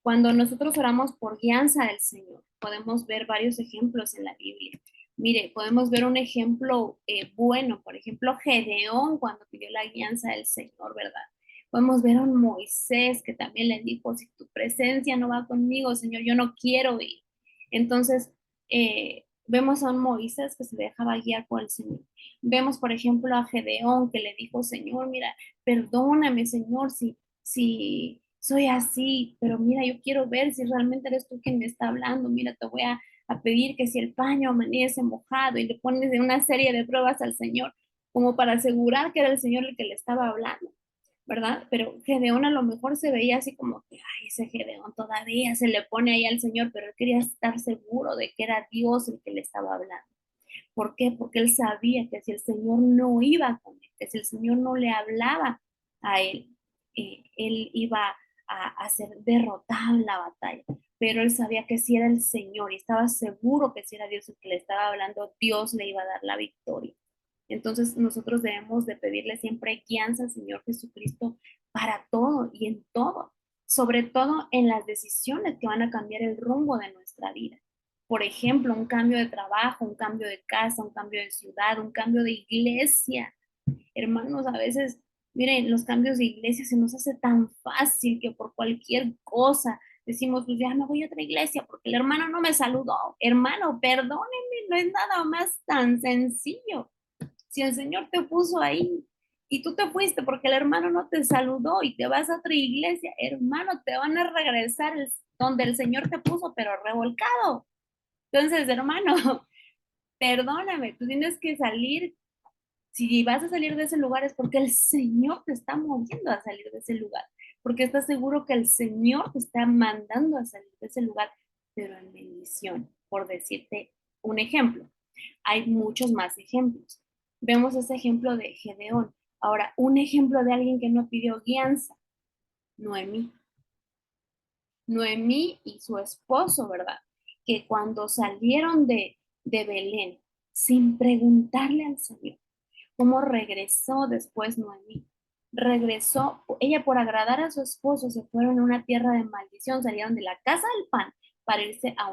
Cuando nosotros oramos por guianza del Señor, podemos ver varios ejemplos en la Biblia. Mire, podemos ver un ejemplo bueno, por ejemplo, Gedeón cuando pidió la guianza del Señor, ¿verdad? Podemos ver a un Moisés que también le dijo, si tu presencia no va conmigo, Señor, yo no quiero ir. Entonces, vemos a un Moisés que se dejaba guiar por el Señor. Vemos, por ejemplo, a Gedeón que le dijo, Señor, mira, perdóname, Señor, si soy así, pero mira, yo quiero ver si realmente eres tú quien me está hablando. Mira, te voy a pedir que si el paño amanece mojado y le pones de una serie de pruebas al Señor, como para asegurar que era el Señor el que le estaba hablando, ¿verdad? Pero Gedeón a lo mejor se veía así como que, ay, ese Gedeón todavía se le pone ahí al Señor, pero él quería estar seguro de que era Dios el que le estaba hablando. ¿Por qué? Porque él sabía que si el Señor no iba con él, que si el Señor no le hablaba a él, él iba a ser derrotado en la batalla. Pero él sabía que si era el Señor y estaba seguro que si era Dios el que le estaba hablando, Dios le iba a dar la victoria. Entonces nosotros debemos de pedirle siempre guianza al Señor Jesucristo para todo y en todo, sobre todo en las decisiones que van a cambiar el rumbo de nuestra vida. Por ejemplo, un cambio de trabajo, un cambio de casa, un cambio de ciudad, un cambio de iglesia. Hermanos, a veces, miren, los cambios de iglesia se nos hace tan fácil que por cualquier cosa decimos, pues ya me voy a otra iglesia porque el hermano no me saludó. Hermano, perdónenme, no es nada más tan sencillo. Si el Señor te puso ahí y tú te fuiste porque el hermano no te saludó y te vas a otra iglesia, hermano, te van a regresar donde el Señor te puso, pero revolcado. Entonces, hermano, perdóname, tú tienes que salir. Si vas a salir de ese lugar es porque el Señor te está moviendo a salir de ese lugar, porque estás seguro que el Señor te está mandando a salir de ese lugar, pero en bendición, por decirte un ejemplo. Hay muchos más ejemplos. Vemos ese ejemplo de Gedeón. Ahora, un ejemplo de alguien que no pidió guianza, Noemí. Noemí y su esposo, ¿verdad? Que cuando salieron de Belén, sin preguntarle al Señor, ¿cómo regresó después Noemí? Regresó, ella por agradar a su esposo se fueron a una tierra de maldición, salieron de la casa del pan para irse a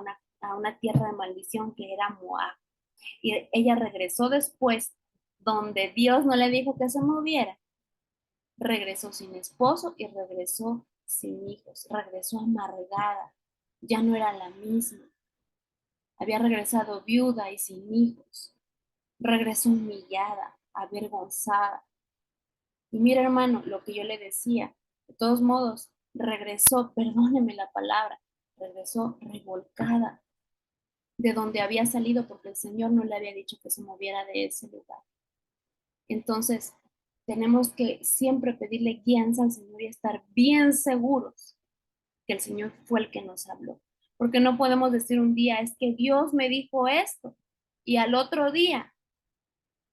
una tierra de maldición que era Moab. Y ella regresó después, donde Dios no le dijo que se moviera, regresó sin esposo y regresó sin hijos, regresó amargada, ya no era la misma, había regresado viuda y sin hijos, regresó humillada, avergonzada. Y mira, hermano, lo que yo le decía, de todos modos, regresó, perdóneme la palabra, regresó revolcada de donde había salido porque el Señor no le había dicho que se moviera de ese lugar. Entonces, tenemos que siempre pedirle guianza al Señor y estar bien seguros que el Señor fue el que nos habló. Porque no podemos decir un día, es que Dios me dijo esto, y al otro día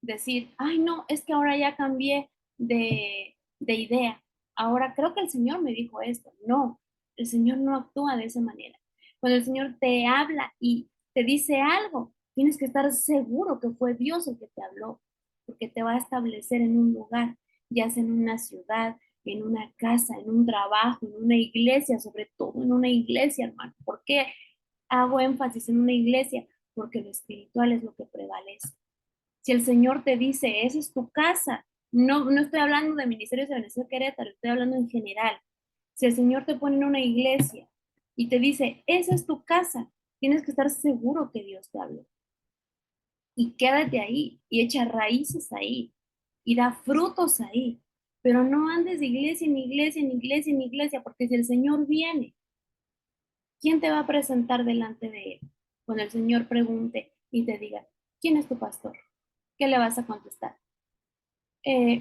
decir, ay, no, es que ahora ya cambié de idea. Ahora creo que el Señor me dijo esto. No, el Señor no actúa de esa manera. Cuando el Señor te habla y te dice algo, tienes que estar seguro que fue Dios el que te habló, porque te va a establecer en un lugar, ya sea en una ciudad, en una casa, en un trabajo, en una iglesia, sobre todo en una iglesia, hermano. ¿Por qué hago énfasis en una iglesia? Porque lo espiritual es lo que prevalece. Si el Señor te dice, esa es tu casa, no estoy hablando de Ministerios de Bendición Querétaro, estoy hablando en general. Si el Señor te pone en una iglesia y te dice, esa es tu casa, tienes que estar seguro que Dios te habló. Y quédate ahí y echa raíces ahí y da frutos ahí. Pero no andes de iglesia en iglesia, en iglesia, en iglesia, porque si el Señor viene, ¿quién te va a presentar delante de Él? Cuando el Señor pregunte y te diga, ¿quién es tu pastor? ¿Qué le vas a contestar?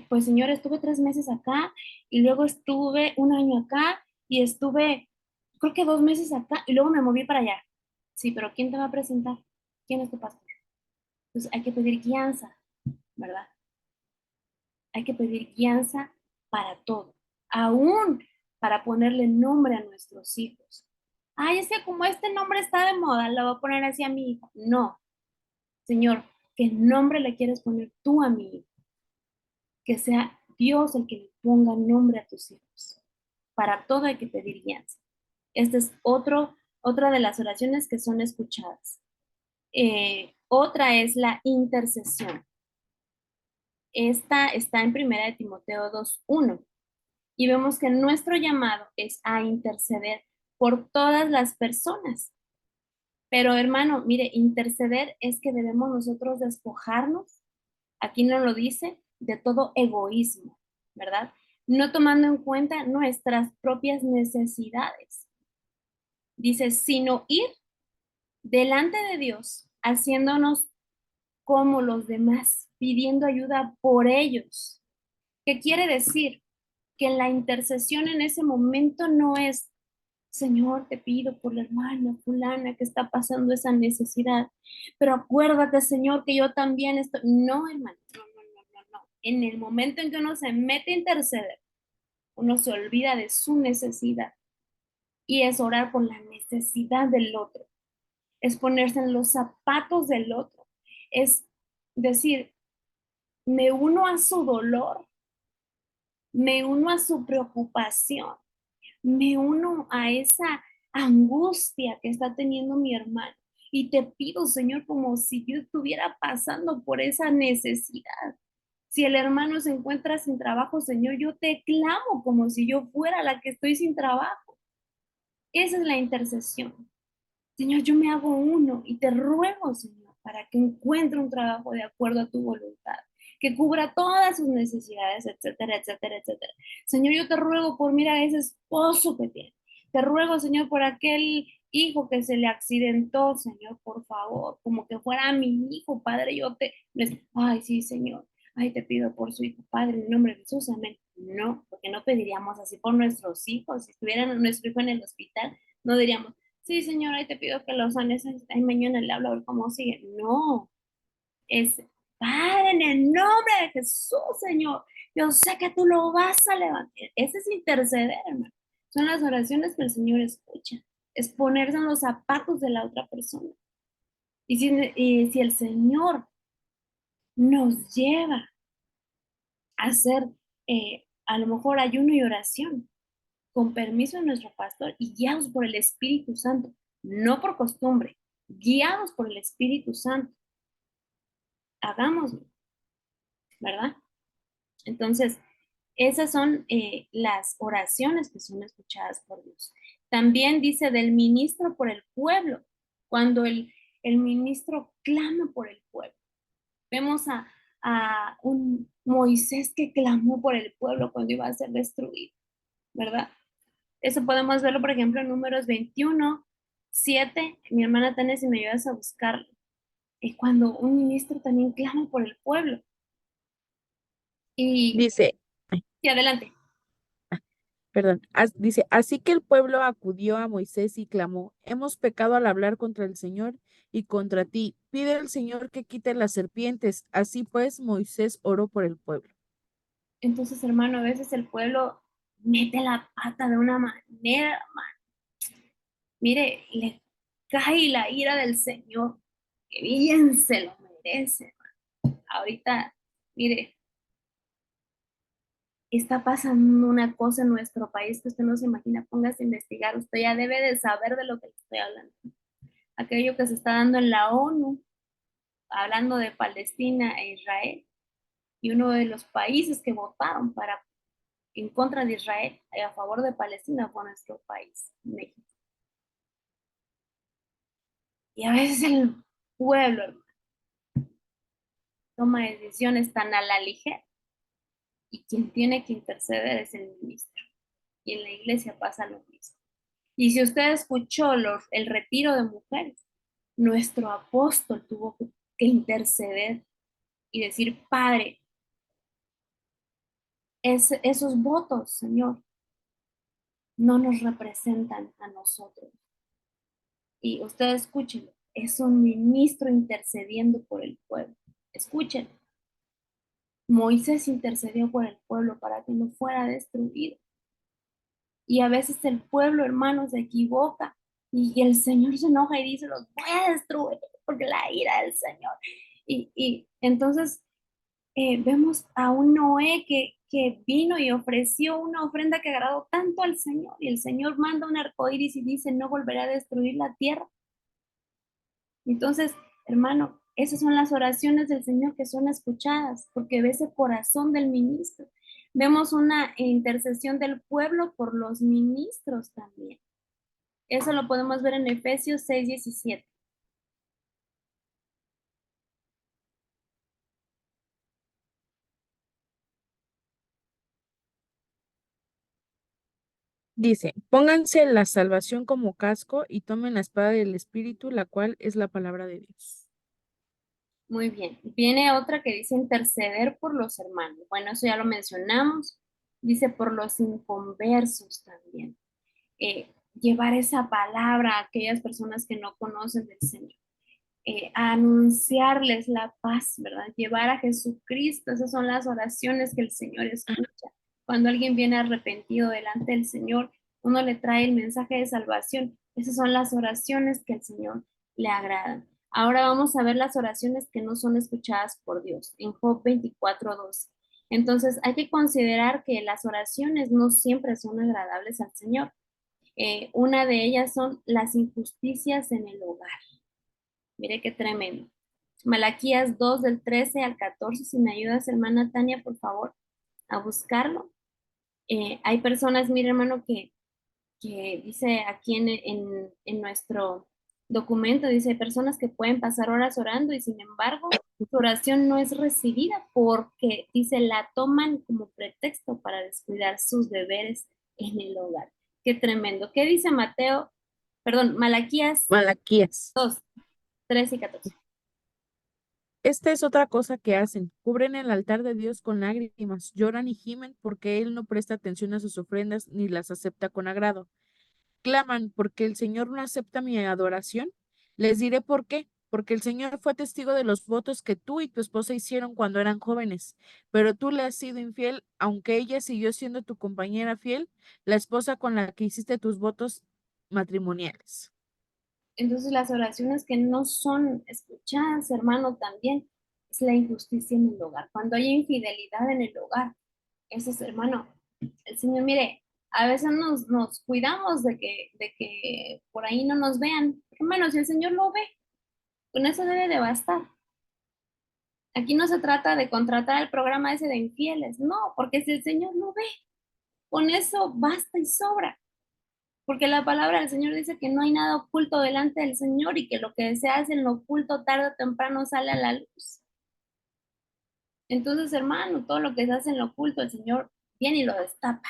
Pues señor, estuve 3 meses acá y luego estuve un año acá y estuve, creo que 2 meses acá y luego me moví para allá. Sí, pero ¿quién te va a presentar? ¿Quién es tu pastor? Entonces hay que pedir guianza, ¿verdad? Hay que pedir guianza para todo, aún para ponerle nombre a nuestros hijos. Ay, es que como este nombre está de moda, lo voy a poner así a mi hijo. No, señor, ¿qué nombre le quieres poner tú a mi hijo? Que sea Dios el que le ponga nombre a tus hijos. Para todo hay que pedir guianza. Esta es otra de las oraciones que son escuchadas. Otra es la intercesión. Esta está en Primera de Timoteo 2:1 y vemos que nuestro llamado es a interceder por todas las personas. Pero hermano, mire, interceder es que debemos nosotros despojarnos, aquí no lo dice, de todo egoísmo, ¿verdad? No tomando en cuenta nuestras propias necesidades. Dice, sino ir delante de Dios, haciéndonos como los demás, pidiendo ayuda por ellos. ¿Qué quiere decir? Que la intercesión en ese momento no es, Señor, te pido por la hermana fulana que está pasando esa necesidad, pero acuérdate, Señor, que yo también estoy. No, hermano, no, no, no, no, no. En el momento en que uno se mete a interceder, uno se olvida de su necesidad y es orar por la necesidad del otro, es ponerse en los zapatos del otro, es decir, me uno a su dolor, me uno a su preocupación, me uno a esa angustia que está teniendo mi hermano. Y te pido, Señor, como si yo estuviera pasando por esa necesidad. Si el hermano se encuentra sin trabajo, Señor, yo te clamo como si yo fuera la que estoy sin trabajo. Esa es la intercesión. Señor, yo me hago uno y te ruego, Señor, para que encuentre un trabajo de acuerdo a tu voluntad, que cubra todas sus necesidades, etcétera, etcétera, etcétera. Señor, yo te ruego por mira a ese esposo que tiene. Te ruego, Señor, por aquel hijo que se le accidentó, Señor, por favor, como que fuera mi hijo, Padre, yo te... Ay, sí, Señor. Ay, te pido por su hijo, Padre, en el nombre de Jesús, amén. No, porque no pediríamos así por nuestros hijos. Si estuvieran nuestro hijo en el hospital, no diríamos, sí, señora, y te pido que lo sanes. Ay, mañana le hablo a ver cómo sigue. No, es Padre, en el nombre de Jesús, Señor. Yo sé que tú lo vas a levantar. Ese es interceder, hermano. Son las oraciones que el Señor escucha. Es ponerse en los zapatos de la otra persona. Y si el Señor nos lleva a hacer a lo mejor ayuno y oración, con permiso de nuestro pastor y guiados por el Espíritu Santo, no por costumbre, guiados por el Espíritu Santo, hagámoslo, ¿verdad? Entonces, esas son las oraciones que son escuchadas por Dios. También dice del ministro por el pueblo, cuando el ministro clama por el pueblo. Vemos a un Moisés que clamó por el pueblo cuando iba a ser destruido, ¿verdad? Eso podemos verlo, por ejemplo, en Números 21:7. Mi hermana Tania, si me ayudas a buscarlo. Es cuando un ministro también clama por el pueblo. Y, Dice, ay, y adelante. perdón, dice, así que el pueblo acudió a Moisés y clamó, hemos pecado al hablar contra el Señor y contra ti. Pide al Señor que quite las serpientes. Así pues, Moisés oró por el pueblo. Entonces, hermano, a veces el pueblo mete la pata de una manera, hermano. Mire, le cae la ira del Señor, que bien se lo merece, hermano. Ahorita, mire, está pasando una cosa en nuestro país que usted no se imagina. Póngase a investigar, usted ya debe de saber de lo que le estoy hablando. Aquello que se está dando en la ONU, hablando de Palestina e Israel, y uno de los países que votaron en contra de Israel y a favor de Palestina fue nuestro país, México. Y a veces el pueblo, hermano, toma decisiones tan a la ligera y quien tiene que interceder es el ministro. Y en la iglesia pasa lo mismo. Y si usted escuchó el retiro de mujeres, nuestro apóstol tuvo que interceder y decir, Padre, esos votos, Señor, no nos representan a nosotros. Y usted escúchelo, es un ministro intercediendo por el pueblo. Escúchenlo. Moisés intercedió por el pueblo para que no fuera destruido. Y a veces el pueblo, hermano, se equivoca y el Señor se enoja y dice, los voy a destruir porque la ira del Señor. Y entonces vemos a un Noé que vino y ofreció una ofrenda que agradó tanto al Señor, y el Señor manda un arco iris y dice, no volverá a destruir la tierra. Entonces, hermano, esas son las oraciones del Señor que son escuchadas, porque ve ese corazón del ministro. Vemos una intercesión del pueblo por los ministros también. Eso lo podemos ver en Efesios 6:17. Dice, pónganse la salvación como casco y tomen la espada del Espíritu, la cual es la palabra de Dios. Muy bien. Viene otra que dice interceder por los hermanos. Bueno, eso ya lo mencionamos. Dice por los inconversos también. Llevar esa palabra a aquellas personas que no conocen del Señor. A anunciarles la paz, ¿verdad? Llevar a Jesucristo. Esas son las oraciones que el Señor escucha. Cuando alguien viene arrepentido delante del Señor, uno le trae el mensaje de salvación. Esas son las oraciones que al Señor le agradan. Ahora vamos a ver las oraciones que no son escuchadas por Dios, en Job 24:12. Entonces hay que considerar que las oraciones no siempre son agradables al Señor. Una de ellas son las injusticias en el hogar. Mire qué tremendo. Malaquías 2 del 13 al 14. Si me ayudas, hermana Tania, por favor, a buscarlo. Hay personas, mire hermano, que dice aquí en nuestro documento, dice, hay personas que pueden pasar horas orando y sin embargo su oración no es recibida porque, dice, la toman como pretexto para descuidar sus deberes en el hogar. Qué tremendo. ¿Qué dice Mateo? Perdón, Malaquías Malaquías. 2, 13 y 14. Esta es otra cosa que hacen. Cubren el altar de Dios con lágrimas, lloran y gimen porque Él no presta atención a sus ofrendas ni las acepta con agrado. Claman porque el Señor no acepta mi adoración. Les diré por qué. Porque el Señor fue testigo de los votos que tú y tu esposa hicieron cuando eran jóvenes, pero tú le has sido infiel, aunque ella siguió siendo tu compañera fiel, la esposa con la que hiciste tus votos matrimoniales. Entonces las oraciones que no son escuchadas, hermano, también es la injusticia en el hogar. Cuando hay infidelidad en el hogar, eso es, hermano, el Señor, mire, a veces nos cuidamos de que por ahí no nos vean. Hermano, si el Señor lo ve, con eso debe de bastar. Aquí no se trata de contratar el programa ese de infieles, no, porque si el Señor lo ve, con eso basta y sobra. Porque la palabra del Señor dice que no hay nada oculto delante del Señor y que lo que se hace en lo oculto tarde o temprano sale a la luz. Entonces, hermano, todo lo que se hace en lo oculto, el Señor viene y lo destapa.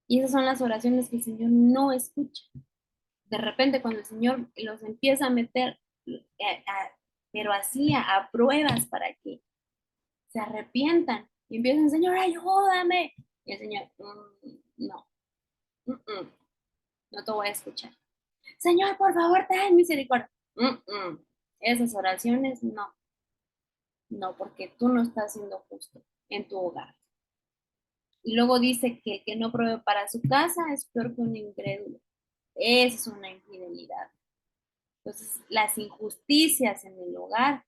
Y esas son las oraciones que el Señor no escucha. De repente, cuando el Señor los empieza a meter, pero así a pruebas para que se arrepientan y empiezan, Señor, ayúdame. Y el Señor, no, mm, mm, no te voy a escuchar. Señor, por favor, ten misericordia. Mm, mm. Esas oraciones, no, no, porque tú no estás siendo justo en tu hogar. Y luego dice que el que no provee para su casa es peor que un incrédulo. Esa es una infidelidad. Entonces, las injusticias en el hogar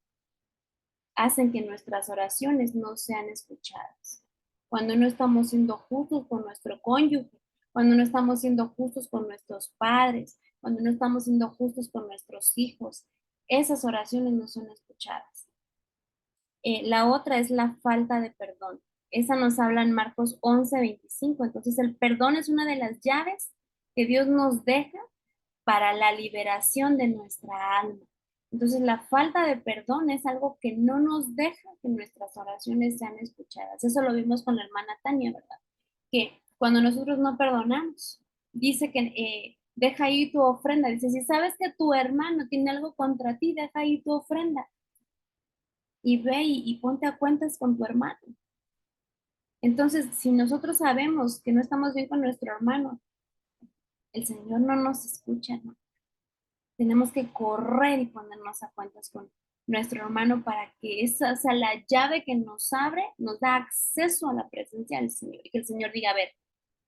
hacen que nuestras oraciones no sean escuchadas. Cuando no estamos siendo justos con nuestro cónyuge, cuando no estamos siendo justos con nuestros padres, cuando no estamos siendo justos con nuestros hijos, esas oraciones no son escuchadas. La otra es la falta de perdón. Esa nos habla en Marcos 11:25. Entonces, el perdón es una de las llaves que Dios nos deja para la liberación de nuestra alma. Entonces, la falta de perdón es algo que no nos deja que nuestras oraciones sean escuchadas. Eso lo vimos con la hermana Tania, ¿verdad? Que cuando nosotros no perdonamos, dice que deja ahí tu ofrenda. Dice, si sabes que tu hermano tiene algo contra ti, deja ahí tu ofrenda y ve y ponte a cuentas con tu hermano. Entonces, si nosotros sabemos que no estamos bien con nuestro hermano, el Señor no nos escucha, ¿no? Tenemos que correr y ponernos a cuentas con nuestro hermano para que esa sea la llave que nos abre, nos da acceso a la presencia del Señor y que el Señor diga, a ver,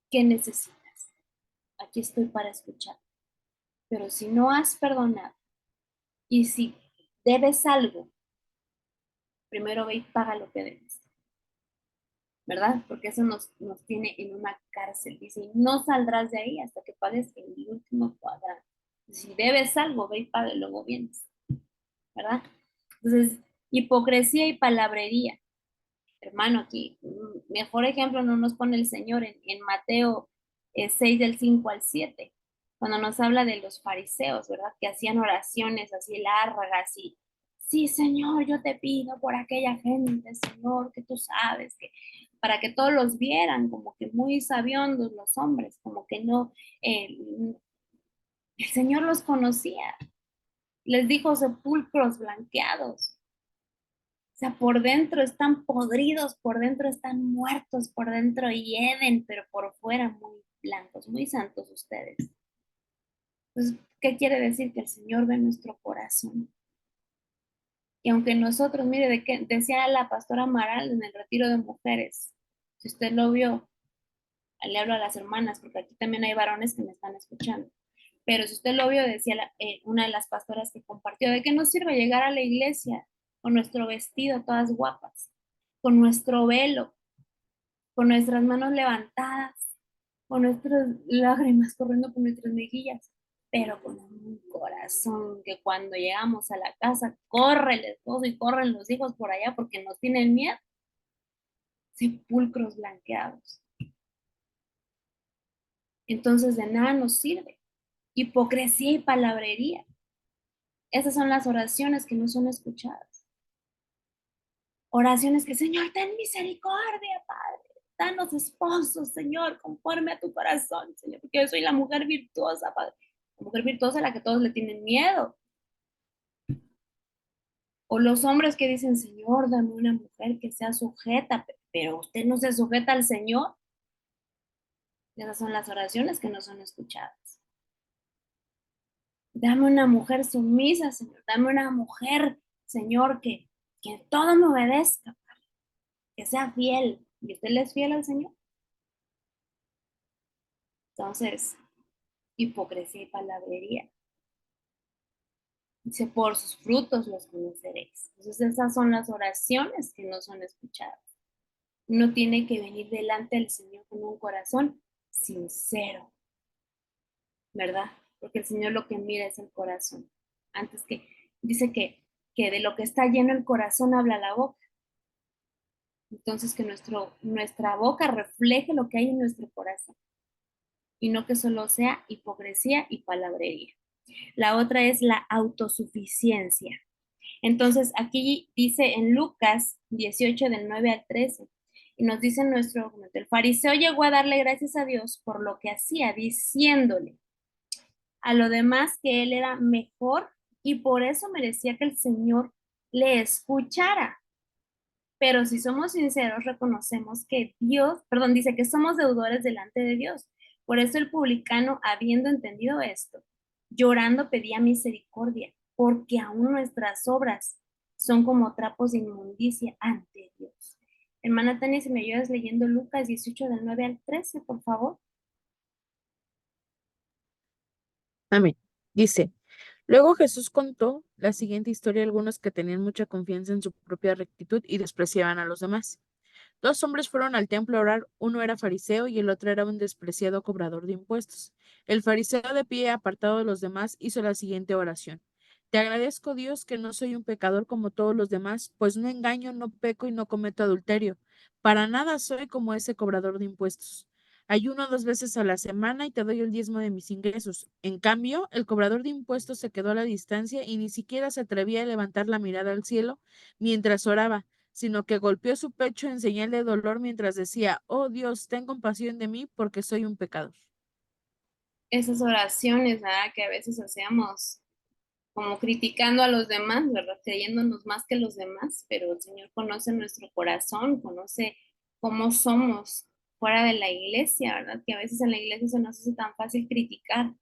¿qué necesitas? Aquí estoy para escuchar. Pero si no has perdonado y si debes algo, primero ve y paga lo que debes, ¿verdad? Porque eso nos tiene en una cárcel. Dice, y no saldrás de ahí hasta que pagues el último cuadrante. Si debes algo, ve y paga y luego vienes, ¿verdad? Entonces, hipocresía y palabrería. Hermano, aquí, mejor ejemplo no nos pone el Señor en Mateo 6 del 5 al 7 cuando nos habla de los fariseos, ¿verdad? Que hacían oraciones así largas y, sí, Señor, yo te pido por aquella gente, Señor, que tú sabes, que para que todos los vieran, como que muy sabiondos los hombres, como que no, el Señor los conocía, les dijo sepulcros blanqueados. O sea, por dentro están podridos, por dentro están muertos, por dentro hieden, pero por fuera muy blancos, muy santos ustedes. Entonces, ¿qué quiere decir? Que el Señor ve nuestro corazón. Y aunque nosotros, mire, de que decía la pastora Amaral en el retiro de mujeres, si usted lo vio, le hablo a las hermanas, porque aquí también hay varones que me están escuchando. Pero si usted lo vio, decía una de las pastoras que compartió, ¿de qué nos sirve llegar a la iglesia con nuestro vestido todas guapas, con nuestro velo, con nuestras manos levantadas, con nuestras lágrimas corriendo por nuestras mejillas, pero con un corazón que cuando llegamos a la casa corre el esposo y corren los hijos por allá porque nos tienen miedo? Sepulcros blanqueados. Entonces de nada nos sirve. Hipocresía y palabrería. Esas son las oraciones que no son escuchadas. Oraciones que, Señor, ten misericordia, Padre. Danos esposos, Señor, conforme a tu corazón, Señor, porque yo soy la mujer virtuosa, Padre. La mujer virtuosa a la que todos le tienen miedo. O los hombres que dicen, Señor, dame una mujer que sea sujeta, pero usted no se sujeta al Señor. Esas son las oraciones que no son escuchadas. Dame una mujer sumisa, Señor. Dame una mujer, Señor, que todo me obedezca, que sea fiel. ¿Y usted le es fiel al Señor? Entonces, hipocresía y palabrería. Dice, por sus frutos los conoceréis. Entonces, esas son las oraciones que no son escuchadas. Uno tiene que venir delante del Señor con un corazón sincero, ¿verdad? Porque el Señor lo que mira es el corazón. Antes que, dice que de lo que está lleno el corazón habla la boca. Entonces, que nuestra boca refleje lo que hay en nuestro corazón y no que solo sea hipocresía y palabrería. La otra es la autosuficiencia. Entonces, aquí dice en Lucas 18 del 9 al 13, y nos dice nuestro documento, el fariseo llegó a darle gracias a Dios por lo que hacía, diciéndole a lo demás que él era mejor y por eso merecía que el Señor le escuchara. Pero si somos sinceros, reconocemos que Dios, perdón, dice que somos deudores delante de Dios. Por eso el publicano, habiendo entendido esto, llorando pedía misericordia, porque aún nuestras obras son como trapos de inmundicia ante Dios. Hermana Tania, si me ayudas leyendo Lucas 18 del 9 al 13, por favor. Amén. Dice, luego Jesús contó la siguiente historia a algunos que tenían mucha confianza en su propia rectitud y despreciaban a los demás. Dos hombres fueron al templo a orar, uno era fariseo y el otro era un despreciado cobrador de impuestos. El fariseo de pie, apartado de los demás, hizo la siguiente oración. Te agradezco, Dios, que no soy un pecador como todos los demás, pues no engaño, no peco y no cometo adulterio. Para nada soy como ese cobrador de impuestos. Ayuno 2 veces a la semana y te doy el diezmo de mis ingresos. En cambio, el cobrador de impuestos se quedó a la distancia y ni siquiera se atrevía a levantar la mirada al cielo mientras oraba, sino que golpeó su pecho en señal de dolor mientras decía, oh Dios, ten compasión de mí porque soy un pecador. Esas oraciones, ¿verdad? Que a veces hacemos como criticando a los demás, ¿verdad? Creyéndonos más que los demás, pero el Señor conoce nuestro corazón, conoce cómo somos fuera de la iglesia, ¿verdad? Que a veces en la iglesia se nos hace tan fácil criticar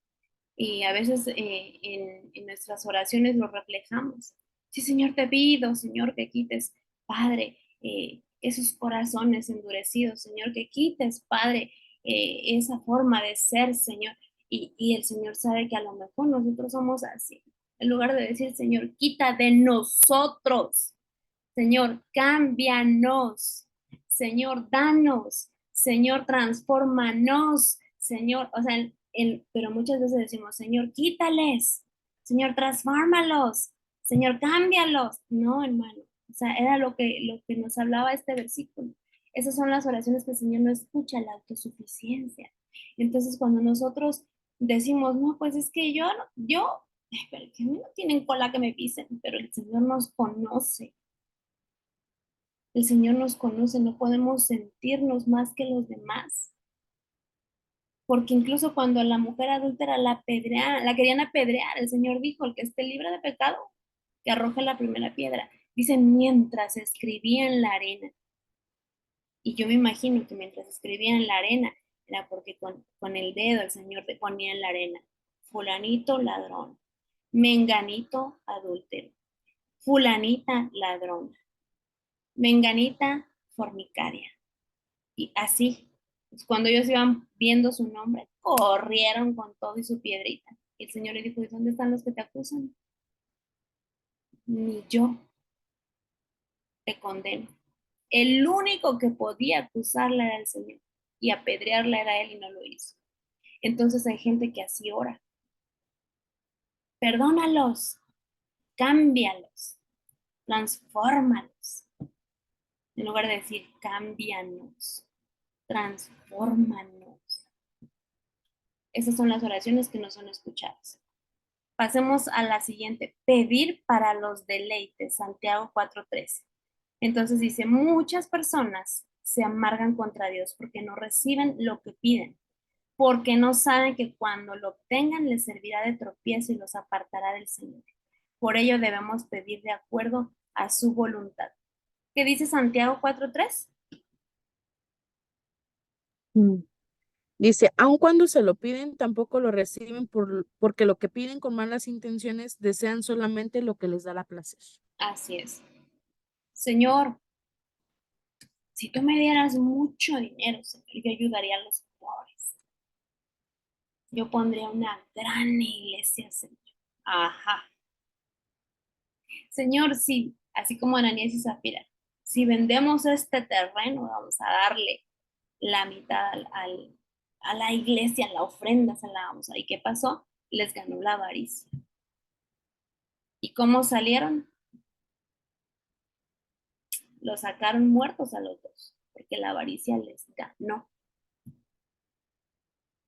y a veces en nuestras oraciones lo reflejamos. Sí, Señor, te pido, Señor, que quites, Padre, esos corazones endurecidos, Señor, que quites, Padre, esa forma de ser, Señor. Y el Señor sabe que a lo mejor nosotros somos así. En lugar de decir, Señor, quita de nosotros. Señor, cámbianos. Señor, danos. Señor, transfórmanos. Señor, o sea, pero muchas veces decimos, Señor, quítales. Señor, transfórmalos. Señor, cámbialos. No, hermano. O sea, era lo que nos hablaba este versículo. Esas son las oraciones que el Señor no escucha, la autosuficiencia. Entonces, cuando nosotros decimos, no, pues es que pero que a mí no tienen cola que me pisen, pero el Señor nos conoce. El Señor nos conoce, no podemos sentirnos más que los demás. Porque incluso cuando a la mujer adúltera la querían apedrear, el Señor dijo, el que esté libre de pecado, que arroje la primera piedra. Dice, mientras escribía en la arena. Y yo me imagino que mientras escribía en la arena, era porque con el dedo el Señor te ponía en la arena. Fulanito ladrón, menganito adúltero, fulanita ladrona, menganita fornicaria. Y así, pues, cuando ellos iban viendo su nombre, corrieron con todo y su piedrita. Y el Señor le dijo, ¿y dónde están los que te acusan? Ni yo te condeno. El único que podía acusarla era el Señor y apedrearla era él y no lo hizo. Entonces hay gente que así ora. Perdónalos, cámbialos, transfórmalos. En lugar de decir cámbianos, transfórmanos. Esas son las oraciones que no son escuchadas. Pasemos a la siguiente, pedir para los deleites, Santiago 4:13. Entonces dice, muchas personas se amargan contra Dios porque no reciben lo que piden, porque no saben que cuando lo obtengan les servirá de tropiezo y los apartará del Señor. Por ello debemos pedir de acuerdo a su voluntad. ¿Qué dice Santiago 4:3? Mm. Dice, aun cuando se lo piden, tampoco lo reciben porque lo que piden con malas intenciones desean solamente lo que les da la placer. Así es. Señor, si tú me dieras mucho dinero, Señor, yo ayudaría a los pobres. Yo pondría una gran iglesia, Señor. Ajá. Señor, sí, así como Ananías y Zafira, si vendemos este terreno, vamos a darle la mitad a la iglesia, la ofrenda se la vamos a. ¿Y qué pasó? Les ganó la avaricia. ¿Y cómo salieron? Los sacaron muertos a los dos, porque la avaricia les ganó.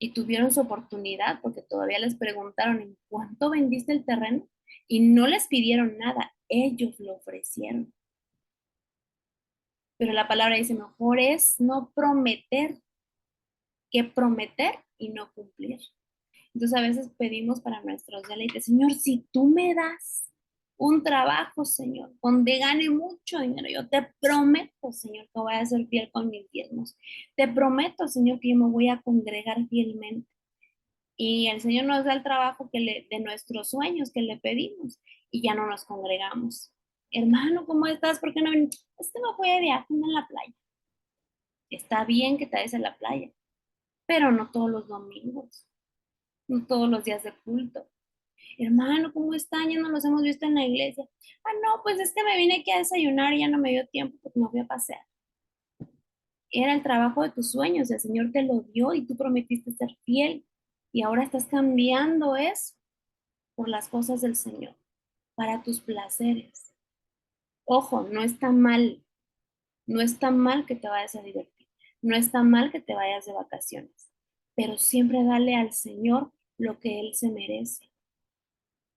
Y tuvieron su oportunidad, porque todavía les preguntaron en cuánto vendiste el terreno y no les pidieron nada, ellos lo ofrecieron. Pero la palabra dice, mejor es no prometer que prometer y no cumplir. Entonces a veces pedimos para nuestros deleites, Señor, si tú me das un trabajo, Señor, donde gane mucho dinero, yo te prometo, Señor, que voy a ser fiel con mis diezmos. Te prometo, Señor, que yo me voy a congregar fielmente. Y el Señor nos da el trabajo de nuestros sueños que le pedimos y ya no nos congregamos. Hermano, ¿cómo estás? ¿Por qué no ven? Es que me fui de viaje en la playa. Está bien que te vayas a la playa, pero no todos los domingos, no todos los días de culto. Hermano, ¿cómo están? Ya no los hemos visto en la iglesia. Ah, no, pues es que me vine aquí a desayunar y ya no me dio tiempo porque me fui a pasear. Era el trabajo de tus sueños, el Señor te lo dio y tú prometiste ser fiel y ahora estás cambiando eso por las cosas del Señor, para tus placeres. Ojo, no está mal, no está mal que te vayas a divertir, no está mal que te vayas de vacaciones, pero siempre dale al Señor lo que Él se merece.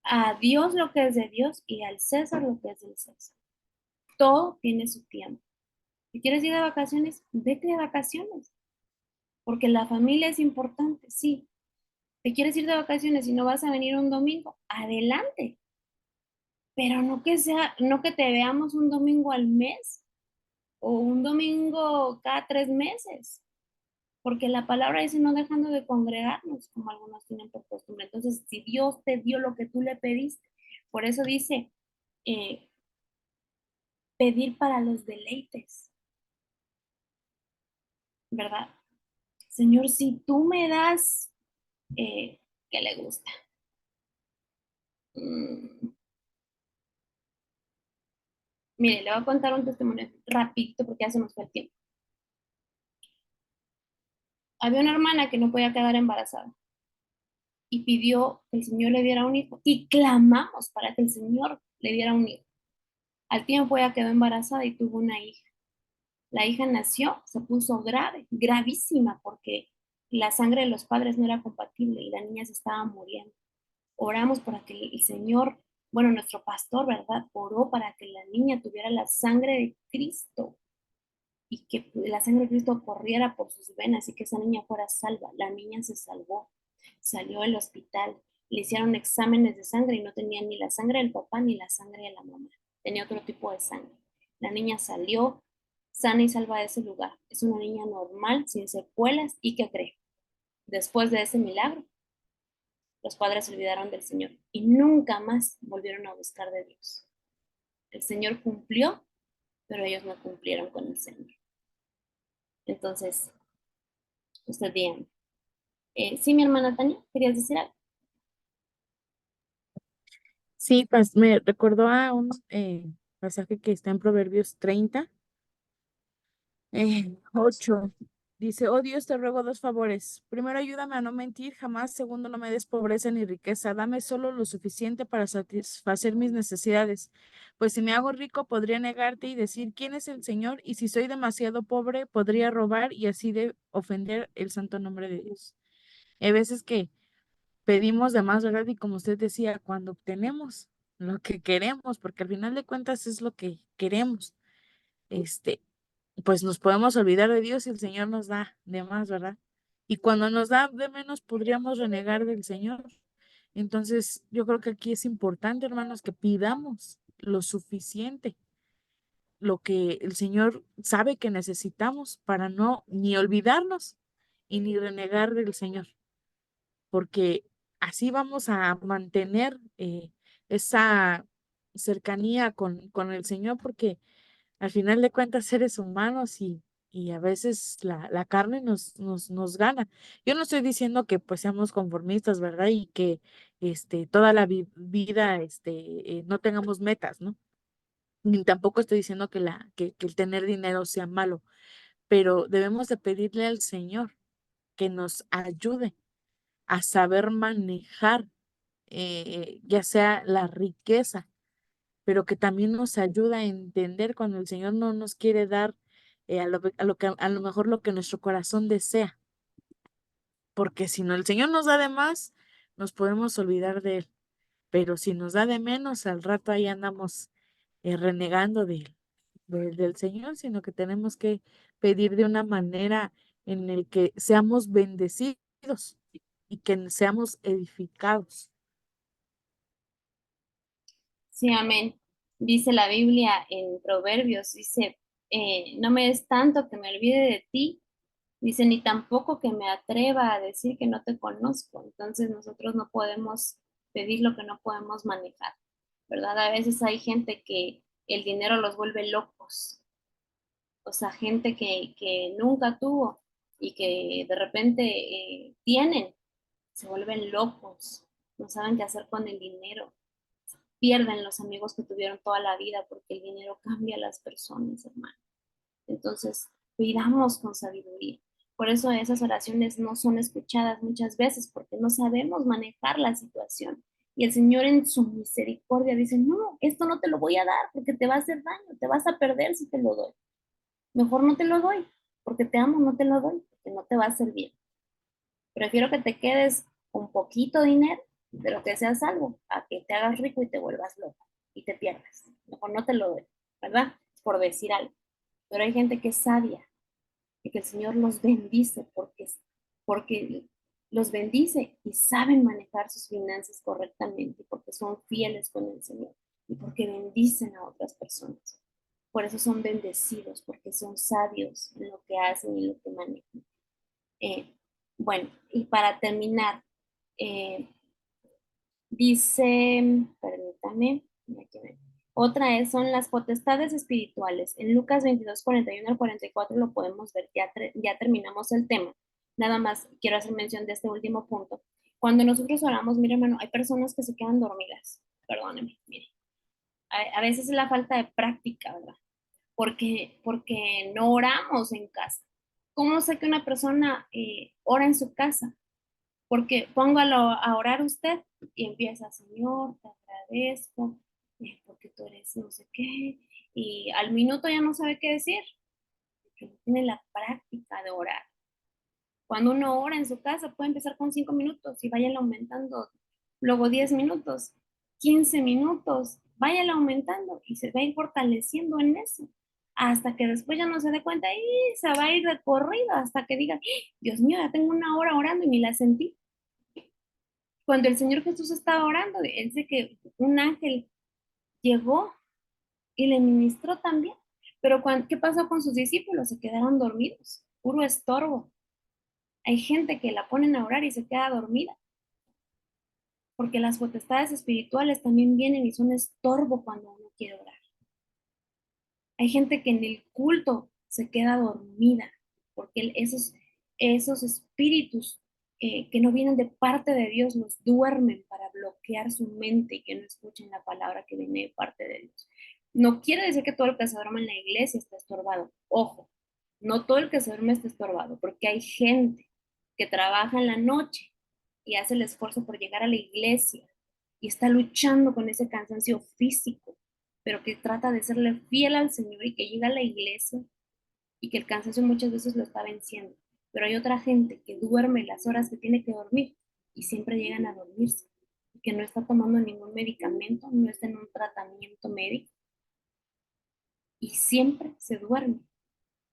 A Dios lo que es de Dios y al César lo que es del César. Todo tiene su tiempo. Si quieres ir de vacaciones, vete de vacaciones, porque la familia es importante, sí. ¿Te quieres ir de vacaciones y no vas a venir un domingo? Adelante, pero no que te veamos un domingo al mes o un domingo cada 3 meses, porque la palabra dice no dejando de congregarnos, como algunos tienen por costumbre. Entonces, si Dios te dio lo que tú le pediste, por eso dice, eh, pedir para los deleites, ¿verdad? Señor, si tú me das, ¿qué le gusta? Mm, Mire, le voy a contar un testimonio rapidito porque ya se nos fue el tiempo. Había una hermana que no podía quedar embarazada y pidió que el Señor le diera un hijo y clamamos para que el Señor le diera un hijo. Al tiempo ella quedó embarazada y tuvo una hija. La hija nació, se puso grave, gravísima, porque la sangre de los padres no era compatible y la niña se estaba muriendo. Oramos para que el Señor, bueno, nuestro pastor, ¿verdad? Oró para que la niña tuviera la sangre de Cristo y que la sangre de Cristo corriera por sus venas y que esa niña fuera salva. La niña se salvó, salió del hospital, le hicieron exámenes de sangre y no tenía ni la sangre del papá ni la sangre de la mamá, tenía otro tipo de sangre. La niña salió sana y salva de ese lugar. Es una niña normal, sin secuelas y que cree. Después de ese milagro, los padres se olvidaron del Señor y nunca más volvieron a buscar de Dios. El Señor cumplió, pero ellos no cumplieron con el Señor. Entonces, usted dígame. Sí, mi hermana Tania, ¿querías decir algo? Sí, pues me recordó a un pasaje que está en Proverbios 30, 8. Dice, oh Dios, te ruego dos favores. Primero, ayúdame a no mentir jamás. Segundo, no me des pobreza ni riqueza. Dame solo lo suficiente para satisfacer mis necesidades. Pues si me hago rico, podría negarte y decir, ¿quién es el Señor? Y si soy demasiado pobre, podría robar y así de ofender el santo nombre de Dios. Hay veces que pedimos de más, ¿verdad? Y como usted decía, cuando obtenemos lo que queremos, porque al final de cuentas es lo que queremos, este, pues nos podemos olvidar de Dios y el Señor nos da de más, ¿verdad? Y cuando nos da de menos, podríamos renegar del Señor. Entonces, yo creo que aquí es importante, hermanos, que pidamos lo suficiente, lo que el Señor sabe que necesitamos para no ni olvidarnos y ni renegar del Señor, porque así vamos a mantener esa cercanía con el Señor, porque al final de cuentas seres humanos y a veces la carne nos gana. Yo no estoy diciendo que pues seamos conformistas, ¿verdad? Y que toda la vida no tengamos metas, ¿no? Ni tampoco estoy diciendo que el tener dinero sea malo, pero debemos de pedirle al Señor que nos ayude a saber manejar ya sea la riqueza, pero que también nos ayuda a entender cuando el Señor no nos quiere dar a lo mejor lo que nuestro corazón desea, porque si no el Señor nos da de más, nos podemos olvidar de Él, pero si nos da de menos, al rato ahí andamos renegando del Señor, sino que tenemos que pedir de una manera en el que seamos bendecidos y que seamos edificados. Sí, amén. Dice la Biblia en Proverbios, dice, no me des tanto que me olvide de ti, dice, ni tampoco que me atreva a decir que no te conozco. Entonces nosotros no podemos pedir lo que no podemos manejar, ¿verdad? A veces hay gente que el dinero los vuelve locos, o sea, gente que nunca tuvo y que de repente tienen, se vuelven locos, no saben qué hacer con el dinero, pierden los amigos que tuvieron toda la vida porque el dinero cambia a las personas, hermano. Entonces, pidamos con sabiduría. Por eso esas oraciones no son escuchadas muchas veces porque no sabemos manejar la situación. Y el Señor en su misericordia dice, no, esto no te lo voy a dar porque te va a hacer daño, te vas a perder si te lo doy. Mejor no te lo doy, porque te amo, no te lo doy, porque no te va a servir. Prefiero que te quedes con poquito dinero, pero que seas salvo, a que te hagas rico y te vuelvas loco y te pierdas. Mejor no te lo doy, ¿verdad? Por decir algo. Pero hay gente que es sabia y que el Señor los bendice porque los bendice y saben manejar sus finanzas correctamente, porque son fieles con el Señor y porque bendicen a otras personas. Por eso son bendecidos, porque son sabios en lo que hacen y en lo que manejan. Eh, bueno, y para terminar, eh, dice, permítame, otra es, son las potestades espirituales. En Lucas 22, 41 al 44 lo podemos ver, ya terminamos el tema. Nada más quiero hacer mención de este último punto. Cuando nosotros oramos, mire hermano, hay personas que se quedan dormidas. Perdóneme, mire. a veces es la falta de práctica, ¿verdad? Porque no oramos en casa. ¿Cómo sé que una persona ora en su casa? Porque póngalo a orar usted y empieza, Señor, te agradezco, porque tú eres no sé qué, y al minuto ya no sabe qué decir, porque no tiene la práctica de orar. Cuando uno ora en su casa, puede empezar con 5 minutos y vayan aumentando, luego 10 minutos, 15 minutos, vayan aumentando y se va a ir fortaleciendo en eso, hasta que después ya no se dé cuenta y se va a ir de corrido hasta que diga, Dios mío, ya tengo una hora orando y ni la sentí. Cuando el Señor Jesús estaba orando, él dice que un ángel llegó y le ministró también. Pero ¿qué pasó con sus discípulos? Se quedaron dormidos, puro estorbo. Hay gente que la ponen a orar y se queda dormida, porque las potestades espirituales también vienen y son estorbo cuando uno quiere orar. Hay gente que en el culto se queda dormida, porque esos espíritus que no vienen de parte de Dios los duermen para bloquear su mente y que no escuchen la palabra que viene de parte de Dios. No quiere decir que todo el que se duerme en la iglesia está estorbado. Ojo, no todo el que se duerme está estorbado, porque hay gente que trabaja en la noche y hace el esfuerzo por llegar a la iglesia y está luchando con ese cansancio físico, pero que trata de serle fiel al Señor y que llega a la iglesia y que el cansancio muchas veces lo está venciendo. Pero hay otra gente que duerme las horas que tiene que dormir y siempre llegan a dormirse, y que no está tomando ningún medicamento, no está en un tratamiento médico y siempre se duerme.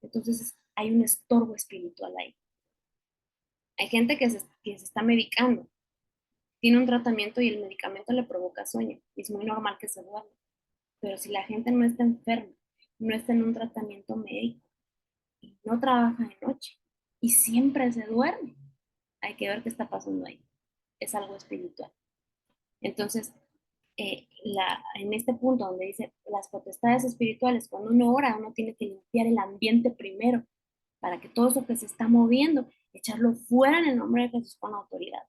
Entonces hay un estorbo espiritual ahí. Hay gente que se está medicando, tiene un tratamiento y el medicamento le provoca sueño. Y es muy normal que se duerma. Pero si la gente no está enferma, no está en un tratamiento médico y no trabaja de noche y siempre se duerme, hay que ver qué está pasando ahí. Es algo espiritual. Entonces, en este punto donde dice las potestades espirituales, cuando uno ora, uno tiene que limpiar el ambiente primero para que todo eso que se está moviendo, echarlo fuera en el nombre de Jesús con autoridad.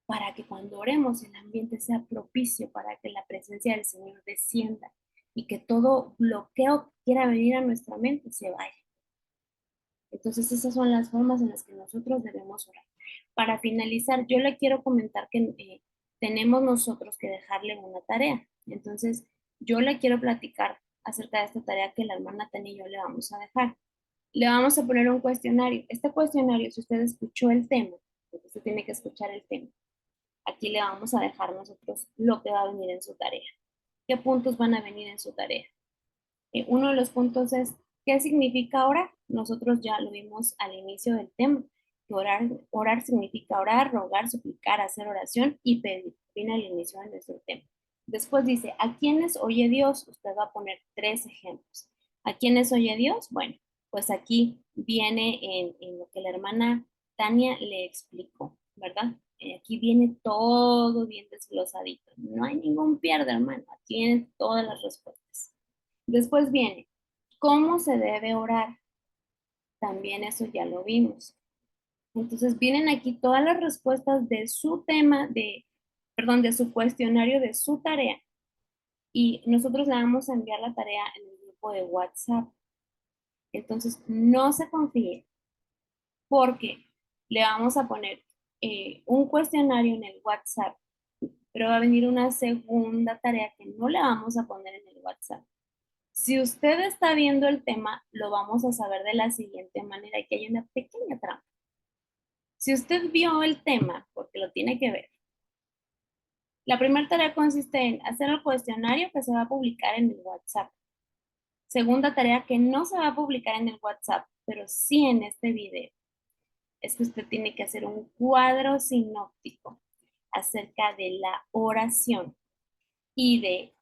Para que cuando oremos el ambiente sea propicio para que la presencia del Señor descienda y que todo bloqueo que quiera venir a nuestra mente se vaya. Entonces esas son las formas en las que nosotros debemos orar. Para finalizar, yo le quiero comentar que tenemos nosotros que dejarle una tarea. Entonces yo le quiero platicar acerca de esta tarea que la hermana Tania y yo le vamos a dejar. Le vamos a poner un cuestionario. Este cuestionario, si usted escuchó el tema, porque usted tiene que escuchar el tema, aquí le vamos a dejar nosotros lo que va a venir en su tarea. ¿Qué puntos van a venir en su tarea? Uno de los puntos es, ¿qué significa orar? Nosotros ya lo vimos al inicio del tema. Que orar significa orar, rogar, suplicar, hacer oración y pedir. Viene al inicio de nuestro tema. Después dice, ¿a quiénes oye Dios? Usted va a poner 3 ejemplos. ¿A quiénes oye Dios? Bueno, pues aquí viene en lo que la hermana Tania le explicó, ¿verdad? Aquí viene todo bien desglosadito. No hay ningún pierde, hermano. Aquí vienen todas las respuestas. Después viene, ¿cómo se debe orar? También eso ya lo vimos. Entonces vienen aquí todas las respuestas de su tema, perdón, de su cuestionario, de su tarea. Y nosotros le vamos a enviar la tarea en el grupo de WhatsApp. Entonces no se confíe porque le vamos a poner un cuestionario en el WhatsApp, pero va a venir una segunda tarea que no le vamos a poner en el WhatsApp. Si usted está viendo el tema, lo vamos a saber de la siguiente manera, que hay una pequeña trampa. Si usted vio el tema, porque lo tiene que ver, la primera tarea consiste en hacer el cuestionario que se va a publicar en el WhatsApp. Segunda tarea que no se va a publicar en el WhatsApp, pero sí en este video, es que usted tiene que hacer un cuadro sinóptico acerca de la oración y de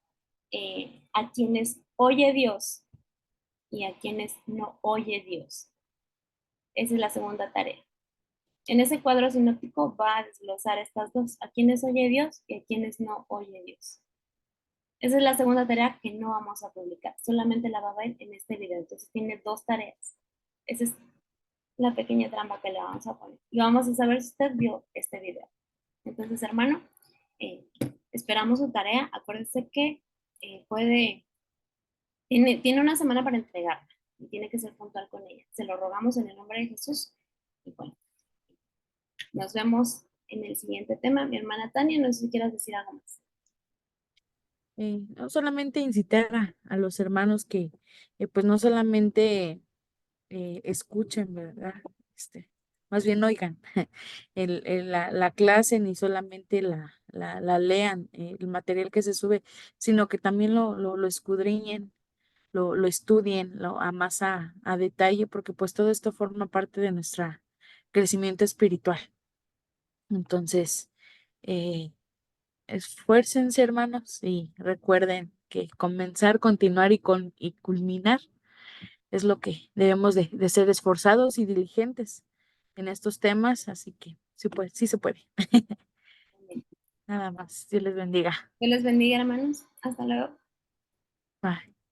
a quienes oye Dios y a quienes no oye Dios. Esa es la segunda tarea. En ese cuadro sinóptico va a desglosar estas dos, a quienes oye Dios y a quienes no oye Dios. Esa es la segunda tarea que no vamos a publicar, solamente la va a ver en este video. Entonces tiene 2 tareas. Esa es la pequeña trampa que le vamos a poner. Y vamos a saber si usted vio este video. Entonces, hermano, esperamos su tarea. Acuérdese que puede, tiene una semana para entregarla y tiene que ser puntual con ella. Se lo rogamos en el nombre de Jesús. Y bueno, nos vemos en el siguiente tema. Mi hermana Tania, no sé si quieras decir algo más. No solamente incitar a los hermanos que pues no solamente escuchen, ¿verdad? Más bien oigan la clase, ni solamente la lean, el material que se sube, sino que también lo escudriñen, lo estudien, a más a detalle, porque pues todo esto forma parte de nuestro crecimiento espiritual. Entonces, eh, esfuércense, hermanos, y recuerden que comenzar, continuar y culminar es lo que debemos de ser esforzados y diligentes en estos temas, así que sí se puede. Nada más, Dios les bendiga. Dios les bendiga, hermanos. Hasta luego. Bye.